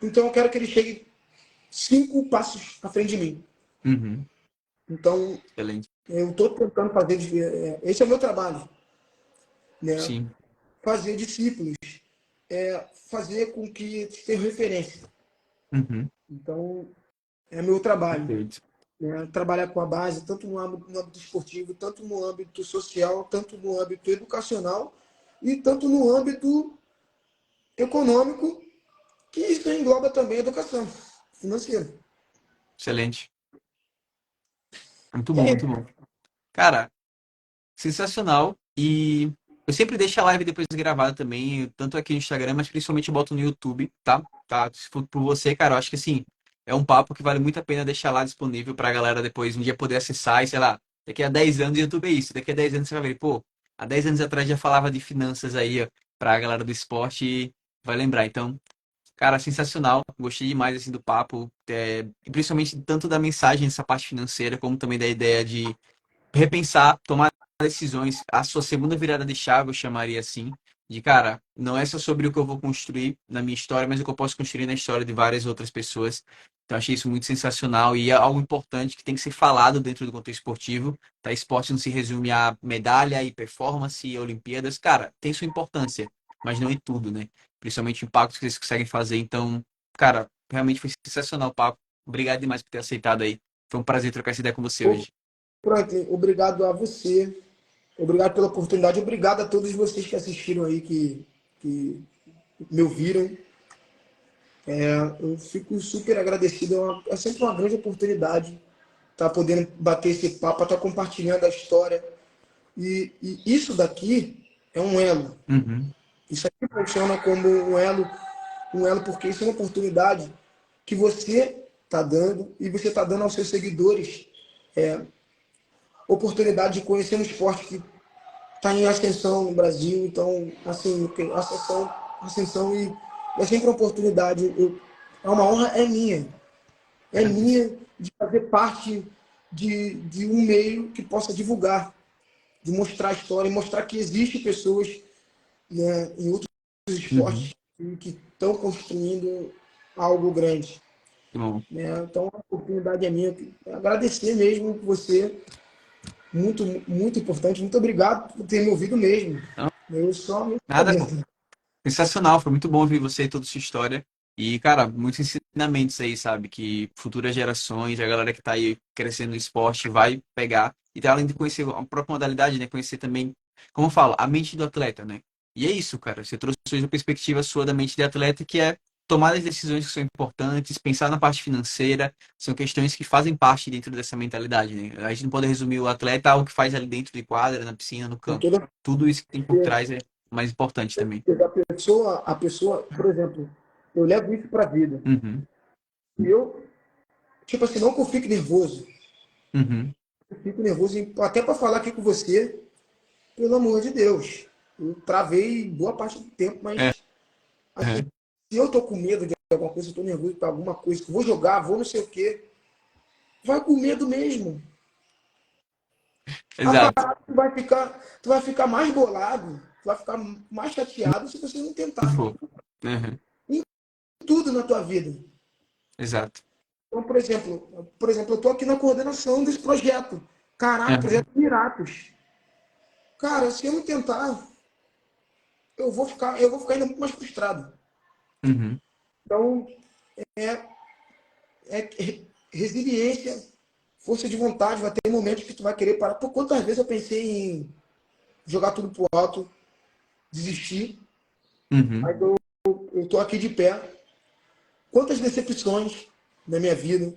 Então, eu quero que ele chegue 5 passos à frente de mim. Uhum. Então, Excelente. eu estou tentando fazer, esse é o meu trabalho, né? Sim. Fazer discípulos, fazer com que tenham referência. Uhum. Então, é meu trabalho, Perfeito. né? Trabalhar com a base, tanto no âmbito esportivo, tanto no âmbito social, tanto no âmbito educacional e tanto no âmbito econômico, que isso engloba também a educação financeira. Excelente. Muito E bom, aí, muito bom. Cara, sensacional. E eu sempre deixo a live depois gravada também, tanto aqui no Instagram, mas principalmente eu boto no YouTube, tá? Tá? Se for por você, cara, eu acho que assim, é um papo que vale muito a pena deixar lá disponível pra galera depois um dia poder acessar e, sei lá, daqui a 10 anos o YouTube é isso. Daqui a 10 anos você vai ver, pô, há 10 anos atrás já falava de finanças aí, ó, pra galera do esporte e vai lembrar. Então, cara, sensacional. Gostei demais assim do papo, e principalmente tanto da mensagem dessa parte financeira, como também da ideia de repensar, tomar decisões. A sua segunda virada de chave, eu chamaria assim, de cara, não é só sobre o que eu vou construir na minha história, mas o que eu posso construir na história de várias outras pessoas. Então, achei isso muito sensacional e é algo importante que tem que ser falado dentro do contexto esportivo. Tá? Esporte não se resume a medalha e performance e Olimpíadas. Cara, tem sua importância, mas não em tudo, né? Principalmente o impacto que eles conseguem fazer. Então, cara, realmente foi sensacional o papo. Obrigado demais por ter aceitado aí. Foi um prazer trocar essa ideia com você ô, hoje. Franklin, obrigado a você, obrigado pela oportunidade, obrigado a todos vocês que assistiram aí, que me ouviram. Eu fico super agradecido, é sempre uma grande oportunidade estar podendo bater esse papo, estar compartilhando a história. E isso daqui é um elo. Uhum. Isso aqui funciona como um elo porque isso é uma oportunidade que você está dando e você está dando aos seus seguidores oportunidade de conhecer um esporte que está em ascensão no Brasil. Então, assim, ascensão e é sempre uma oportunidade. É uma honra, é Agradeço. minha de fazer parte de um meio que possa divulgar, de mostrar a história e mostrar que existem pessoas, né, em outros Uhum. esportes que estão construindo algo grande. Que bom. Né? Então, a oportunidade é minha. Agradecer mesmo você, muito, muito importante. Muito obrigado por ter me ouvido mesmo. Não, Eu só me nada, pô. agradeço. Sensacional, foi muito bom ouvir você e toda a sua história. E, cara, muitos ensinamentos aí, sabe? Que futuras gerações, a galera que tá aí crescendo no esporte vai pegar. E além de conhecer a própria modalidade, né? Conhecer também, como eu falo, a mente do atleta, né? E é isso, cara. Você trouxe uma perspectiva sua da mente de atleta, que é tomar as decisões que são importantes, pensar na parte financeira, são questões que fazem parte dentro dessa mentalidade, né? A gente não pode resumir o atleta ao que faz ali dentro de quadra, na piscina, no Com campo. toda Tudo isso que tem por trás é mais importante também. certeza. A pessoa, por exemplo, eu levo isso para a vida. Uhum, E eu, tipo assim, não que eu fique nervoso. uhum, Eu fico nervoso até para falar aqui com você, pelo amor de Deus. Eu travei boa parte do tempo, é, mas assim, é, se eu tô com medo de alguma coisa, eu tô nervoso para alguma coisa, que eu vou jogar, vou não sei o quê, vai com medo mesmo. A exato. parada tu vai ficar mais bolado, tu vai ficar mais chateado se você não Se tentar. for. Uhum, Em tudo na tua vida. exato. Então, por exemplo, eu estou aqui na coordenação desse projeto. Caraca, Uhum, projeto Miratos. Cara, se eu não tentar, eu vou ficar ainda muito mais frustrado. uhum, Então, resiliência, força de vontade, vai ter momentos que tu vai querer parar. Por quantas vezes eu pensei em jogar tudo pro alto, desistir, uhum. mas eu tô aqui de pé. Quantas decepções na minha vida,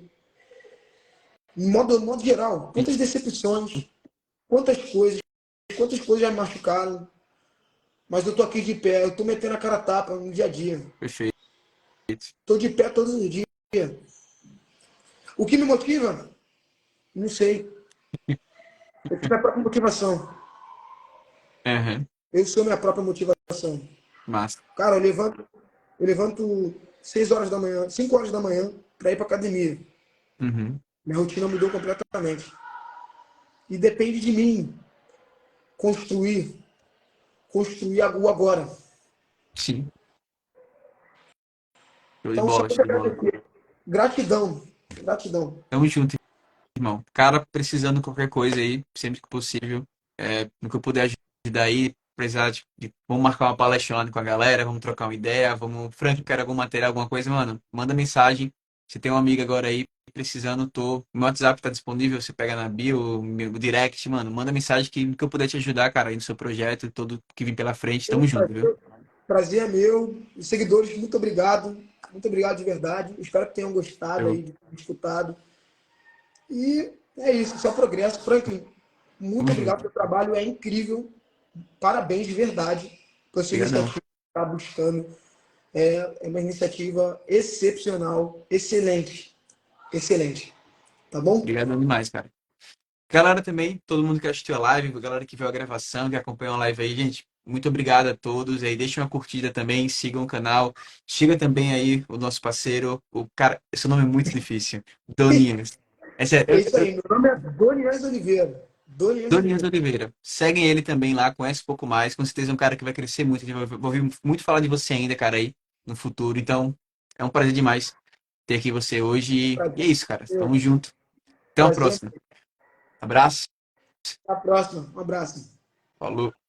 em modo geral, E- quantas decepções, quantas coisas já me machucaram, mas eu tô aqui de pé, eu tô metendo a cara a tapa no dia a dia. Perfeito. Tô de pé todos os dias. O que me motiva? Não sei. Eu tenho minha própria motivação. Aham, Eu sou minha própria motivação. massa. Cara, eu levanto 6 horas da manhã, 5 horas da manhã para ir para academia. Uhum, Minha rotina mudou completamente. E depende de mim construir, construir o agora. sim. Show de Então, só bola, tenho que show de bola. agradecer. Gratidão, gratidão. Tamo junto, irmão. Cara, precisando de qualquer coisa aí, sempre que possível, no que eu puder ajudar aí, precisar vamos marcar uma palestra lá com a galera, vamos trocar uma ideia, vamos, Frank, quer algum material, alguma coisa, mano, manda mensagem. Se tem uma amiga agora aí precisando, meu WhatsApp tá disponível, você pega na bio, meu direct, mano, manda mensagem que no que eu puder te ajudar, cara, aí no seu projeto, todo que vem pela frente, tamo junto, viu? Prazer é meu. Os seguidores, muito obrigado. Muito obrigado de verdade. Espero que tenham gostado Eu, aí, de ter escutado. E é isso, só progresso. Franklin, muito tamo obrigado junto. pelo trabalho, é incrível. Parabéns de verdade pela sua Obrigadão. iniciativa que está buscando. É uma iniciativa excepcional, excelente, excelente. Tá bom? Obrigadão demais, cara. Galera também, todo mundo que assistiu a live, galera que viu a gravação, que acompanhou a live aí, gente, muito obrigado a todos aí, deixem uma curtida também, sigam o canal, siga também aí o nosso parceiro, o cara, esse nome é muito difícil, Doninhas. É sério, É isso aí. Meu nome é Donias Oliveira. Donias Doninhas Oliveira. Oliveira. Seguem ele também lá, conhece um pouco mais, com certeza é um cara que vai crescer muito, a gente vai ouvir muito falar de você ainda, cara, aí, no futuro, então, é um prazer demais ter aqui você hoje e é Prazer. isso, cara, Meu. tamo junto, até uma Prazer. próxima, abraço, Até a próxima. Um abraço. falou.